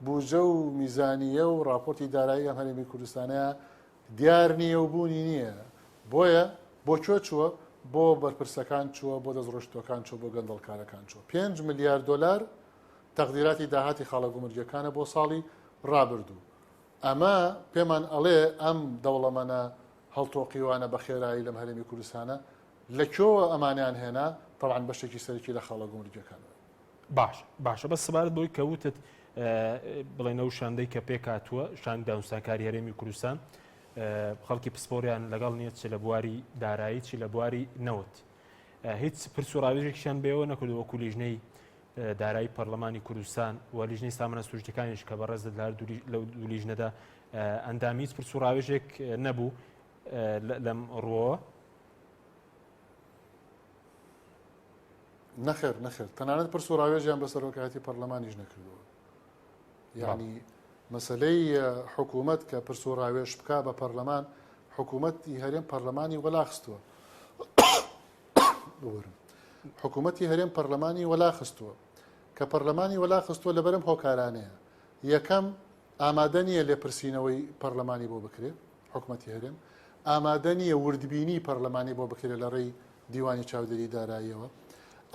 بوجە و میزانیە و راپۆرتی دارایی ئەم هەرێمی کوردستانەیە دیار نییە و بوونی نییە بۆیە بۆ کوێ چووە بۆ بەرپرسەکان چووە بۆ دەستڕۆشتەکان چوە بۆ گەندەڵکارەکان چوە 5 ملیارد دلار تەقدیراتی داهاتی خاڵە گومرجەکانە بۆ ساڵی ڕابردوو ئەمە پێمان ئەڵێ ئەم دەوڵەمەنە هەڵتۆقیوانە بە خێرایی لەم هەرێمی کوردستانە لەکوێوە ئەمانیان هێنا طبعاً بەشێکی سەرکی لە خاڵە گومرجەکان باشە بە سەبارەت بۆی کەوتت بڵێنەوە شاندەی کە پێکاتووە شان داوستانکاری هەرێمی کوردستان خەڵکی پسپۆریان لەگەڵ نییە چ لە بواری دارایی چی لە بواری نەوت هیچ پرسوڕاوێژێکیان بێەوە نەکردو وەکو لیژنەی دارایی پەرلەمانی کوردستان و لیژنەی سامانە سروشتەکانیش کە بەڕێزت لە لەو دوو لیژنەدا ئەندامی هیچ پرسوڕاوێژێک نەبوو لەم ڕۆوە نەخێر تەنانەت پرسوڕاوێژیان بە سەرۆکایەتی پەرلەمانیش نەکردووە یعنی مەسلەی حکوومەت کە پرسوڕاوێژ بکا بە پەرلەمان حکوومەتی هەرێم پەرلەمانی وەلاخستووە حکوومەتی هەرێم پەرلەمانی وەلاخستووە کە پەرلەمانی وەلاخستووە لەبەرم هۆکارانەیە یەکەم ئامادە نییە لێپرسینەوەی پەرلەمانی بۆ بکرێت حکوومەتی هەرێم ئامادە نییە وردبینی پەرلەمانی بۆ بکرێت لە ڕێی دیوانی چاودێری داراییەوە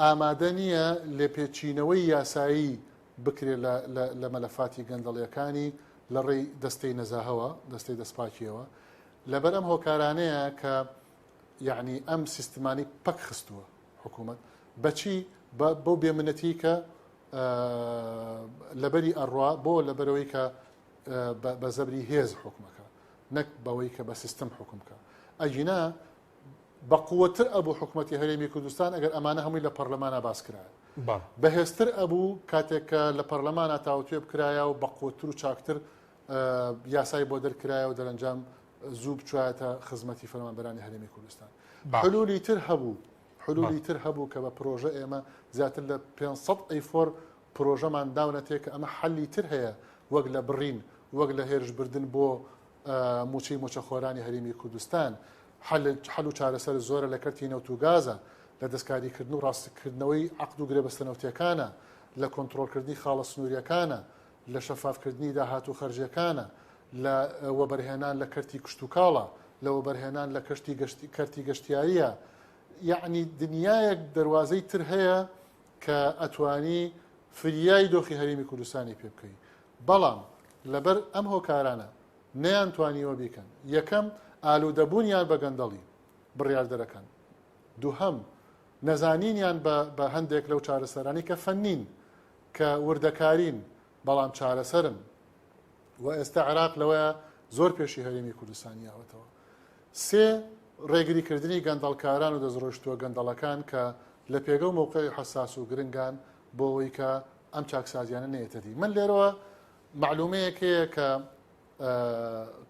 ئامادە نییە لێپێچینەوەی یاسایی بکرێت لە مەلەفاتی گەندەڵیەکانی لە ڕێی دەستەی نەزاهەوە دەستەی دەستپاکیەوە لەبەر ئەم هۆکارانەیە کە یعنی ئەم سیستمانی پەک خستووە حکوومەت بەچی بۆ بێمنەتی کە لەبەری ئەڕوا بۆ لەبەرەوەی کە بە زەبری هێز حکومەکە نەک بەوەی کە بە سیستم حکومکە ئەجینا بەقووەتر ئەبوو حکوومەتی هەرێمی کوردستان ئەگەر ئەمانە هەمووی لە پەرلەمانە باسکرایە بەهێزتر ئەبوو کاتێککە لە پەرلەمانە تاوتوێ بکرایە و بەقووەتر و چاکتر یاسای بۆ دەرکرایە و دەرەنجام زوو بچوایەتە خزمەتی فەرمانبەرانی هەرێمی کوردستان حلولی تر هەبوو کە بە پرۆژە ئێمە زیاتر لە 500 ئەیفۆر پرۆژەمان داونەتێک کە ئەمە حەلی تر هەیە وەک لە بڕین وەک لە هێرشبردن بۆ موچەی موچەخۆرانی هەرێمی کوردستان حەل و چارەسەر زۆرە لە کەرتی نەوت و گازە لە دەستکاریکردن و ڕاستکردنەوەی عەقد و گرێبەستنەوتیەکانە لە کۆنتڕۆلکردنی خاڵە سنووریەکانە لە شەفافکردنی داهات و خەرجیەکانە لە وەبەرهێنان لە کەرتی کشت و کاڵە لە وەبەرهێنان لە کەرتی گەشتیاریە یعنی دنیایەک دەواازەی تر هەیە کە ئەتوانی فریای دۆخی هەرێمی کوردستانی پێ بکەی بەڵام لەبەر ئەم هۆکارانە نەیانتوانیوە بیکەن یەکەم ئالوودەبوونیان بە گەندەڵی بڕیاردەرەکان دووهەم نەزانینیان بە هەندێک لەو چارەسەرانی کە فەنین کە وردەکارین بەڵام چارەسەرن و ئێستا عێراق لەوەیە زۆر پێشی هەرێمی کوردستانی یاوەتەوە. سێ ڕێگریکردنی گەندەڵکاران و دەستڕۆیشتووە گەندەڵەکان کە لە پێگە و مووقعی حساس و گرنگان بۆ ئەوەی کە ئەم چاکسازیانە نێتە دی. من لێرەوە معلومەیەک هەیە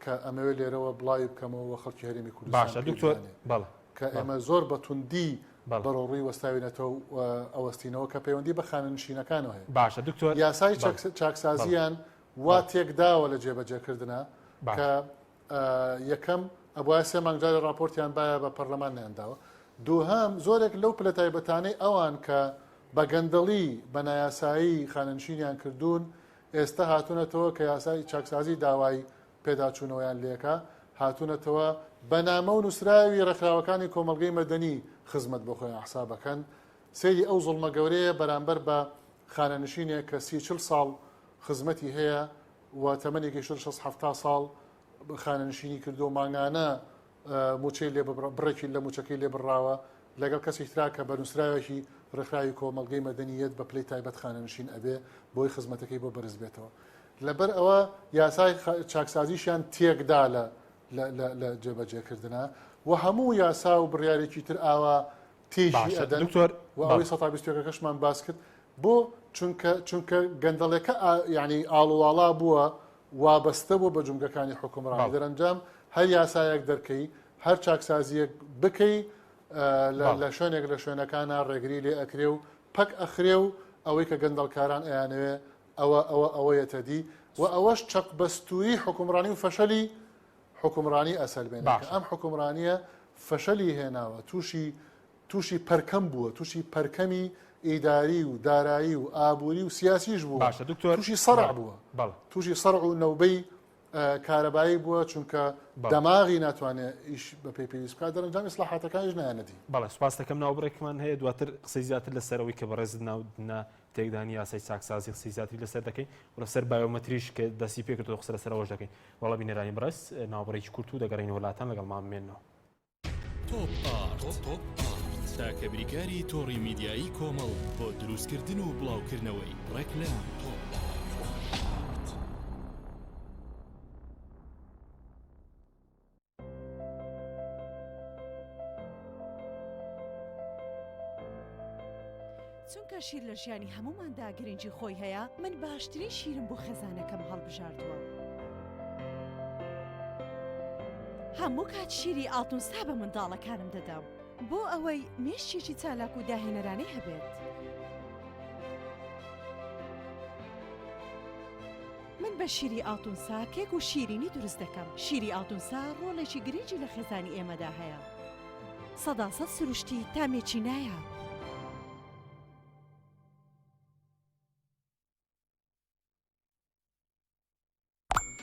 کە ئەمەوێت لێرەوە بڵاوی بکەمەوە خەڵکی هەرێمی کوردستان کە ئێمە زۆر بە توندی بەڕۆڕووی وەستاوینەتەوە ئەوەستینەوە کە پەیوەندی بە خانەنشینەکانەوە هەیە. باشە دکتۆر، یاسای چاکسازیان وا تێکداوە لە جێبەجێکردنە کە یەکەم ئەبوایە 3 مانگ جارێ راپۆرتیان باە بە پەرلەمان نێنداوە. دووهەم زۆرێک لەو پلە تایبەتانەی ئەوان کە بە گەندەڵی بە نایاسایی خانەنشینیان کردوون ئێستا هاتوونەتەوە کە یاسای چاکسازی داوای پێداچوونەوەیان لێکە هاتوونەتەوە بە نامە و نووسراوی ڕێکخراوەکانی کۆمەلگەی مەدەنی خزمەت بۆ خۆیان حسابەکەن. سەیری ئەو زوڵمە گەورەیە بەرامبەر بە خانەنشینێک کە 30-40 ساڵ خزمەتی هەیە و تەمەنێکی 60-70 ساڵ خانەنشینی کردو و ماگانە موچەی لێ بڕێکی لە موچەکەی لێ بڕاوە لەگەڵ کەسێک ترا کە بە نووسراوێکی ڕێکخراوی کۆمەلگەی مەدەنیەت بە پلەی تایبەت خانەنشین ئەبێ بۆی خزمەتەکەی بۆ بەرز بێتەوە. لەبەر ئەوە یاسای چاکسازیشیان تێکدا لە جێبەجێکردنە و هەموو یاسا و بڕیارێکی تر ئاوا تێژی ئەدەن و ئەوەی 120ەکەشمان باس کرد بۆ چونکە گەندەڵەکە ینی ئاڵوواڵا بووە وابەستە بوو بە جومگەکانی حکومڕانی دەرەنجام هەر یاسایەک دەرکەی هەر چاکسازیەک بکەی لە شوێنێک لە شوێنەکانە ڕێگری لێ ئەکرێ و پەک ئەخرێ و ئەوەی کە گەندەڵکاران ئەیانەوێ ئەوەیەتە دی و ئەوەش چەق بەستووی حکومڕانی و فەشەلی حکومڕانی ئەسەل بێنێت. ئەم حکومڕانیە فەشەلی هێناوە تووشی پەرکەم بووە، تووشی پەرکەمی ئیداری و دارایی و ئابووری و سیاسیش بووە. تووشی سەرع بووە، تووشی سەرع و نەوبەی کارەبایی بووە چونکە دەماغی ناتوانێت ئیش بە پێی پێویست بکات دەرەنجام ئیسلاحاتەکانیش نایەنەدی. بەڵێ سوپاس دەکەم ناوبڕێکمان هەیە دواتر قسەی زیاتر لەسەرەوەی کە بەڕێزت ناودنا تێکدانی یاسای چاکسازی قسەی زیاتری لەسەر دەکەین و لەسەر بایۆمەتریش کە دەستی پێکردەوە قسە لەسەرەوەش دەکەین. وەڵا بینەرانی بەڕێز ناوبڕێکی کورت و دەگەڕێنەوە وڵاتان لەگەڵمان بمێنەوە. تۆپ ئارت تاکە بریکاری تۆڕی میدیایی کۆمەڵ بۆ دروستکردن و بڵاوکردنەوەی ڕێکلام. چونکە شیر لە ژیانی هەموماندا گرنگی خۆی هەیە، من باشترین شیرم بۆ خێزانەکەم هەڵبژاردووە. هەموو کات شیری ئاڵتونسا بە منداڵەکانم دەدەم بۆ ئەوەی مێشتێکی چالاک و داهێنەرانەی هەبێت. من بە شیری ئاڵتونسا کێک و شیرینی دروست دەکەم. شیری ئاڵتونسا ڕۆڵێکی گرنگی لە خێزانی ئێمەدا هەیە. 100% سروشتی تامێکی نایە.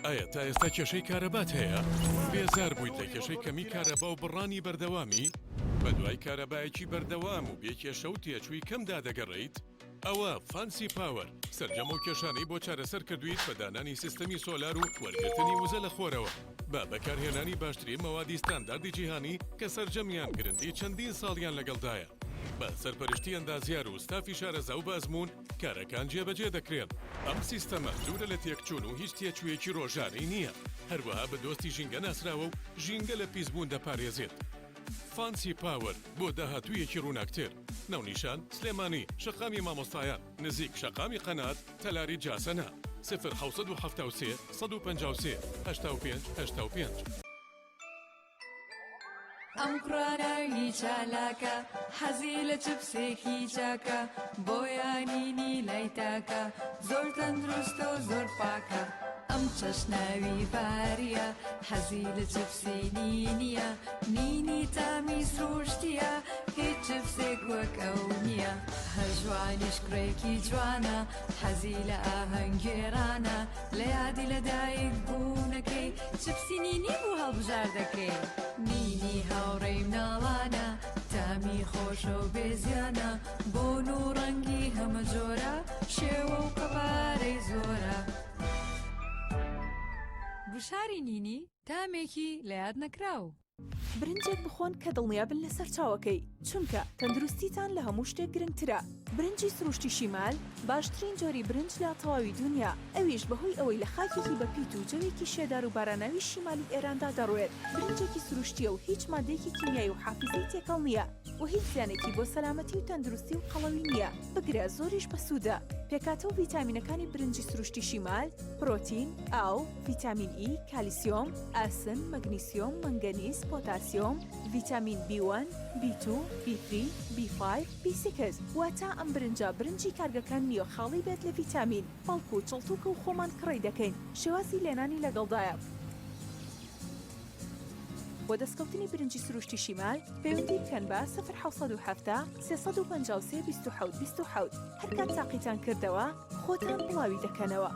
ئایا تا ئێستا کێشەی کارەبات هەیە؟ بێزار بوویت لە کێشەی کەمی کارەبا و بڕانی بەردەوامی؟ بە دوای کارەبایەکی بەردەوام و بێکێشە و تێچووی کەمدا دەگەڕێیت؟ ئەوە فانسی پاوەر سەرجەمە و کێشانەی بۆ چارەسەر کردویت بە دانانی سیستەمی سۆلار و وەرگرتنی وزە لە خۆرەوە بە بەکارهێنانی باشترین مەوادی ستانداردی جیهانی کە سەرجەمیان گرنتی چەندین ساڵیان لەگەڵدایە. بە سەرپەرشتی ئەندازیار و ستافی شارەزا و بازمون کارەکان جێبەجێ دەکرێن. ئەم سیستەمە دوورە لە تێکچوون و هیچ تێچوویەکی ڕۆژانەی نییە. هەروەها بە دۆستی ژینگە ناسراوە و ژینگە لە پیسبوون دەپارێزێت. فانسی پاوەر بۆ داهاتوویەکی ڕووناکتر. ناونیشان سلێمانی، شەقامی مامۆستایان، نزیک شەقامی قەنات، تەلاری جاسەنە. 0 153 85 85. ئەم قڕاناوی چالاکە حەزی لە چپسێکی چاکە بۆیانینی لای تاکە زۆر تەندروستە و زۆر پاکە. ئەم چەشناوی باریە حەزی لە چپسی نینیە نینی تامی سروشتیە هیچ چپسێک وەک ئەو نییە. هەر جوانیش کوڕێکی جوانە حەزی لە ئاهەنگێرانە لە یادی لەدایک بوونەکەی چپسی نینی بوو هەڵبژار دەکەی. نینی هاوڕێی مناڵانە تامی خۆشە و بێزیانە بۆ و ڕەنگی هەمە جۆرە شێوە و قەبارەی زۆرە. گوشاری نینی تامێکی لە یاد نەکراو. برنجێک بخۆن کە دڵنیابن لەسەر چاوەکەی چونکە تەندروستیتان لە هەموو شتێک گرنگترە. برنجی سروشتی شیمال باشترین جۆری برنج لە تەواوی دنیا، ئەویش بەهۆی ئەوەی لە خاکێکی بەپیت و جەوێکی شێدار و باراناوی شیمالی ئێراندا دەڕوێت. برنجێکی سروشتیە و هیچ مادەیەکی کیمیایی و حافزەی تێکەڵ نییە و هیچ زیانێکی بۆ سەلامەتی و تەندروستی و قەڵەوی نییە. بگرە زۆریش بەسوودە. پێکاتە و ڤیتامینەکانی برنجی سروشتی شیمال پرۆتین، ئاو، ڤیتامین ئی، کالیسیۆم، ئاسن، مەگنیسیۆم، مەنگەنیز، پۆتاسیۆم، ڤیتامین B1، B2، B3، B5، B6 واتە ئەم برنجی کارگەکان نییە خاڵی بێت لە ڤیتامین، بەڵکو و چڵتوکە و خۆمان کڕی دەکەین. شێوازی لێنانی لەگەڵدایە. بۆ دەستکەوتنی برنجی سروشتی شیمال پەیوەندی بکەن بە 0970 353 27 27 هەر کات تاقیتان کردەوە خۆتان بڵاوی دەکەنەوە.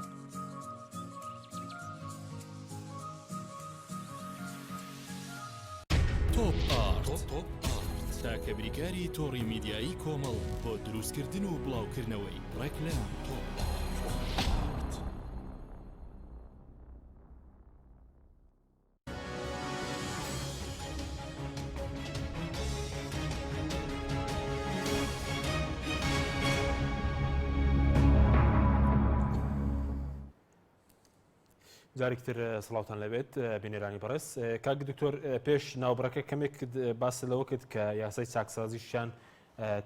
تۆپ ئارت تاکە بریکاری تۆڕی میدیایی کۆمەڵ بۆ دروستکردن و بڵاوکردنەوەی ڕێکلام. جارێکتر سڵاوتان لەبێت بینێرانی بەڕێز. کاک دکتۆر پێش ناوبڕەکە کەمێک باس لەوە کرد کە یاسای چاکسازیشیان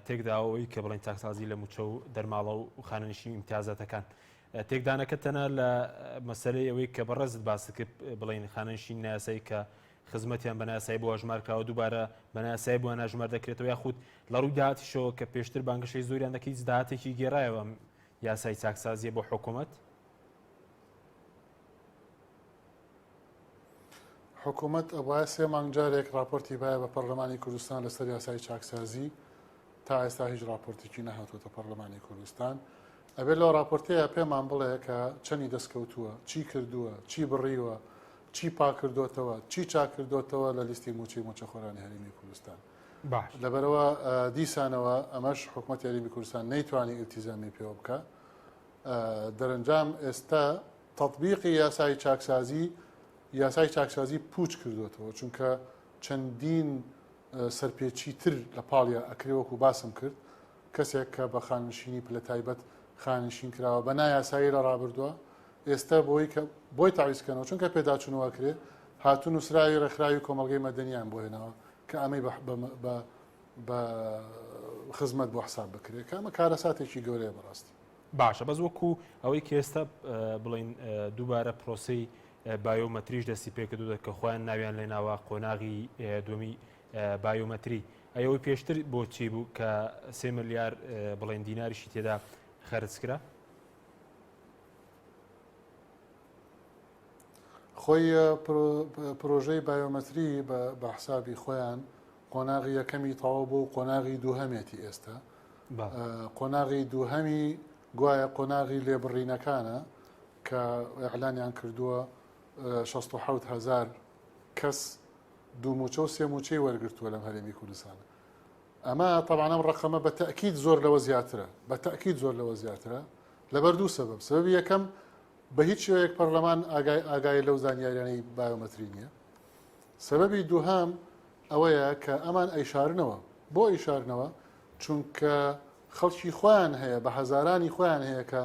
تێکداەوەی کە بڵین چاکسازی لە موچە و دەرماڵە و خانەنشین ئیمتیازاتەکان تێکدانەکە تەنە لە مەسەلەی ئەوەی کە بەڕێز باس کرد بڵین خانەنشین نایاسایی کە خزمەتیان بە نایاسایی بۆ هەژمارکراوە دووبارە بە نایاسایی بۆ ناژمار دەکرێتەوە یاخود لە ڕووی داهاتیشەوە کە پێشتر بانگشەی زۆریان دەکەی داهاتێکی گێڕایەوە یاسای چاکسازیە بۆ حکوومەت. حکوومەت ئەوە 3 مانگ جارێک راپۆرتی باە بە پەرلەمانی کوردستان لەسەر یاسای چاکسازی تا ئێستا هیچ راپۆرتێکی نەهاتوۆتە پەرلەمانی کوردستان. ئەبێت لەو راپۆرتەیە پێمان بڵێ کە چەندی دەستکەوتووە، چی کردووە، چی بڕیوە، چی پاکردوتەوە، چی چاکردوتەوە لە لیستی موچەخۆرانی هەرێمی کوردستان. لەبەرەوە دیسانەوە ئەمەش حکوومەت هەرێمی کوردستان نەیتوانی ئیلتیزامی پێوە بکە. دەرەنجام ئێستا تەطبیقی یاسای چاکسازی پوچ کردوتەوە چونکە چەندین سەرپێچی تر لە پاڵیا ئەکرێوەکو باسم کرد کەسێک کە بە خانشینی پلە تایبەت خانشین کراوە بە نایاسایی لە ڕابردووە ئێستا بۆی تاویزکەنەوە چونکە پێداچوونەوە کرێ هاتون و سراوی ڕێکخراوی کۆمەڵگەی مەدەنیان بۆ هێنەوە کە ئەمەی بە خزمەت بۆ حساب بکرێت کە ئەمە کارەساتێکی گەورەیە بەڕاستی. باشە بەس وەکو ئەوەی کە ئێستا بڵین دووبارە پرۆسی بایۆمەتریش دەستی پێکردووە کە خۆیان ناویان لێناوە قۆناغی دومی بایۆمەتری ئەوەی پێشتر بۆچی بوو کە 3 ملیار بڵین دیناریشی تێدا خەرجکرا؟ خۆی پرۆژەی بایۆمەتری بە حسابی خۆیان قۆناغی یەکەمی تەواو بوو و قۆناغی دووهەمێتی ئێستا. قۆناغی دووهەمی گوایە قۆناغی لێبڕینەکانە کە ئەعلانیان کردووە 67,000 کەس دووموچە و سێموچەی وەرگرتووە لەم هەرێمی کوردستانە. ئەمە طبعاً ئەم ڕقەمە بە تەئکید زۆر لەوە زیاترە لەبەر دوو سەبەب. سەبەبی یەکەم بە هیچ شێوەیەک پەرلەمان ئاگای لەو زانیاریانەی بایۆمەتری نییە. سەبەبی دووهەم ئەوەیە کە ئەمان ئەیشارنەوە بۆ ئیشارنەوە چونکە خەڵکی خۆیان هەیە بە هەزارانی خۆیان هەیە کە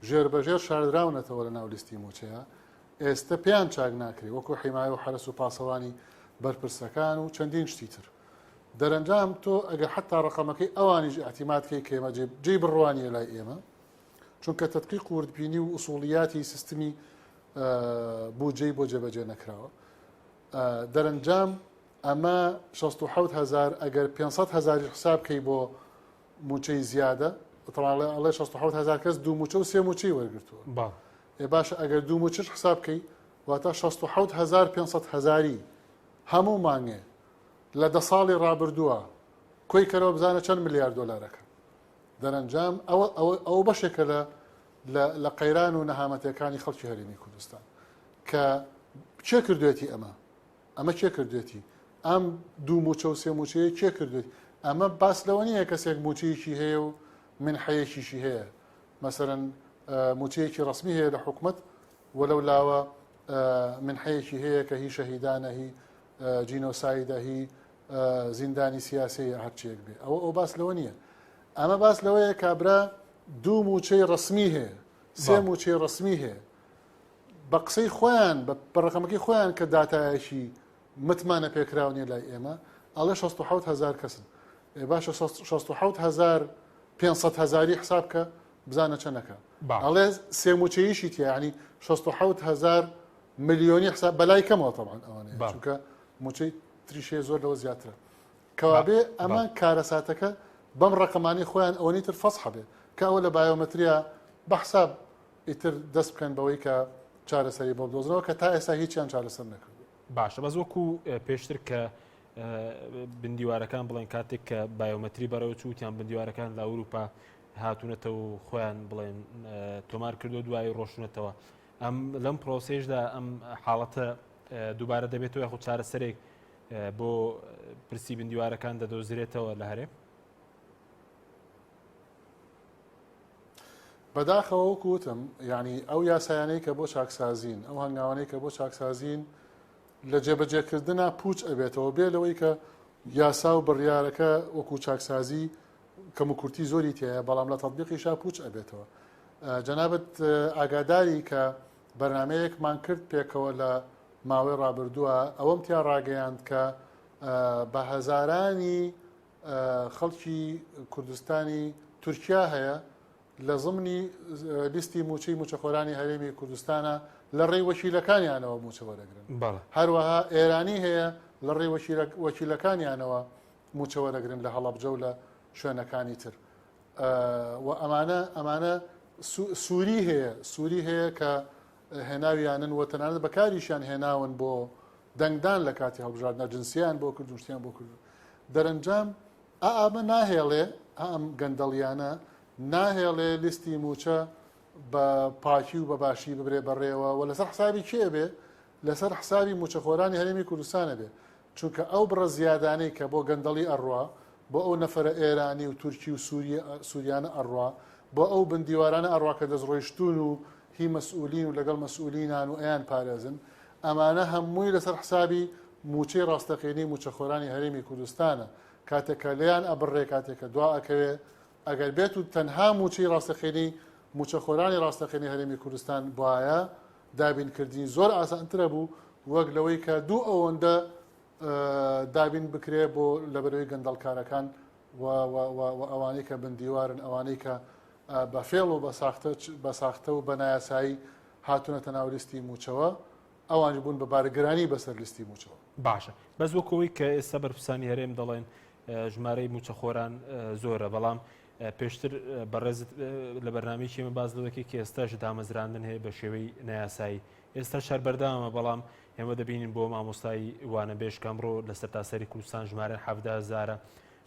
ژێربەژێر شاردراونەتەوە لە ناو لیستی موچەیە ئێستا پێیان چاک ناکرێ وەکو حیمایە و حرس و پاسەوانی بەرپرسەکان و چەندین شتی تر. دەرەنجام تۆ ئەگە حتا ڕقەمەکەی ئەوانیش ئاحتیماتکەی کە ئێمە جێی بڕوانیە لای ئێمە چونکە تەدقیق و وردبینی و ئوسوڵیاتی سیستمی بودجەی بۆ جێبەجێ نەکراوە. دەرەنجام ئەمە 67,000 ئەگەر 500,000 حساب بکەی بۆ موچەی زیادە ئەڵێ 67,000 کەس دووموچە و سێموچەی وەرگرتووە. باشە ئەگەر دووموچەش حساب بکەی واتە 67,500 هەموو مانگێ لە 10 ساڵی ڕابردووە کۆی کەرەوە بزانە چەند ملیار دۆلارەکە. دەرەنجام ئەو بەشێکە لە قەیران و نەهامەتەکانی خەڵکی هەرێمی کوردستان کە چێ کردوێتی ئەمە چێ کردوێتی ئەم دووموچە و سێموچەیە چێ کردوێت ئەمە باس لەوە نییە کەسێک موچەیەکی هەیە و من حەیەکیشی هەیە مەسەرەن موچەیەکی ڕسمی هەیە لە حکوومەت وەلەو لاوە من حەیەکی هەیە کە هی شەهیدانە هی جینۆسایدە هی زیندانی سیاسی هەرچیەک بێ ئەو باس لەوە نییە ئەمە باس لەوەیە کابرا دوو موچەی ڕسمی هەیە سێ موچەی ڕسمی هەیە بە قسەی خۆیان بە ڕقەمەکەی خۆیان کە داتایەکی متمانە پێکراونیە لای ئێمە ئەڵێ 6,000 کەسن باشە 6,500 حساب کە بزانە چەندەکە ئەڵێ سێ موچەیشی تیا ینی 6,000 ملیۆنی حساب بەلای کەمەوە تەمان ئەوانەیە چونکە موچەی تریشێ زۆر لەوە زیاترە کەوابێ ئەمە کارەساتەکە بەم ڕقەمانی خۆیان ئەوەی تر فەسح بێ کە ئەوە لە بایۆمەتریا بەحساب ئیتر دەست بکەن بەوەی کە چارەسەری بۆ بدۆزنەوە کە تا ئێستا هیچیان چارەسەر نەکرد باشە بەس وەکو پێشتر کە بندیوارەکان بڵێن کاتێک کە بایۆمەتری بەرەوە چوتیان بندیوارەکان لە ئەوروپا هاتوونەتەوە و خۆیان بڵێن تۆمار کردو دوای ڕۆشنەتەوە ئەم لەم پرۆسێژدا ئەم حاڵەتە دووبارە دەبێتەوە یاخود چارەسەرێک بۆ پرسی بندیوارەکان دەدۆزرێتەوە لە هەرێ بەداخەوە وەکوتم ینی ئەو یاسایانەی کە بۆ چاکسازین ئەو هەنگاوانەی کە بۆ چاکسازین لە جێبەجێکردنا پوچ ئەبێتەوە بێ لەوەی کە یاسا و بڕیارەکە وەکو چاکسازی کەم و کورتی زۆری تایە بەڵام لە تەطبیقیشا پوچ ئەبێتەوە جەنابەت ئاگاداری کە بەرنمەیەکمان کرد پێکەوە لە ماوەی ڕابردووە ئەوەم تیا ڕاگەیاند کە بە هەزارانی خەڵکی کوردستانی تورکیا هەیە لە زمنی لیستی موچەی موچەخۆرانی هەرێمی کوردستانە لە ڕێی وەکیلەکانیانەوە موچە وەرەگرن هەروەها ئێرانی هەیە لە ڕێی وەکیلەکانیانەوە موچە وەرەگرن لە هەڵەبجە و لە شوێنەکانی تر و ئەمانە سووری هەیە کە هێناویانن و تەنانەت بەکاریشیان هێناون بۆ دەنگدان لە کاتی هەڵبژاردنە جنسیان بۆ کردو شتیان بۆ کردو دەرەنجام ئەمە ناهێڵێ ئەم گەندەڵیانە ناهێڵێ لیستی موچە بە پاکی و بە باشی ببرێ بەڕێوە و لەسەر حسابی کێ بێ لەسەر حسابی موچەخۆرانی هەرێمی کوردستانە بێ چونکە ئەو بڕە زیادانەی کە بۆ گەندەڵی ئەڕوا بۆ ئەو نەفرە ئێرانی و تورکی و سووریانە ئەڕوا بۆ ئەو بندیوارانە ئەڕوا کە دەستڕۆیشتون و هی مەسئولین و لەگەڵ مەسئولینان و ئەیان پارێزن ئەمانە هەمووی لەسەر حسابی موچەی ڕاستەقینی موچەخۆرانی هەرێمی کوردستانە کاتێکە لێیان ئەبڕێ کاتێکە دوا ئەکەوێ ئەگەر بێت و تەنها موچەی ڕاستەقینی موچەخۆرانی ڕاستەقینی هەرێمی کوردستان بواە دابینکردنی زۆر ئاسانترە بوو وەک لەوەی کە دوو ئەوەندە دابین بکرێ بۆ لەبەرەوەی گەندەڵکارەکان و ئەوانەی کە بندیوارن ئەوانەی کە بە فێڵ و بە ساختە و بە نایاسایی هاتوونەتە ناو لیستی موچەوە ئەوان بوون بە بارگرانی بەسەر لیستی موچەوە باشە بەس وەکەوەی کە ئێستا بەرپرسانی هەرێم دەڵێن ژمارەی موچەخۆران زۆرە بەڵام پێشتر بەڕێزت لە بەرنامەیەکی ئێمە باز لەوەکێک کە ئێستاش دامەزراندن هەیە بە شێوەی نایاسایی ئێستا شەر بەردامە بەڵام ئێمە دەبینین بۆ مامۆستای وانە بێش کەمڕۆ لە سەرتاسەری کوردستان ژمارە 17,000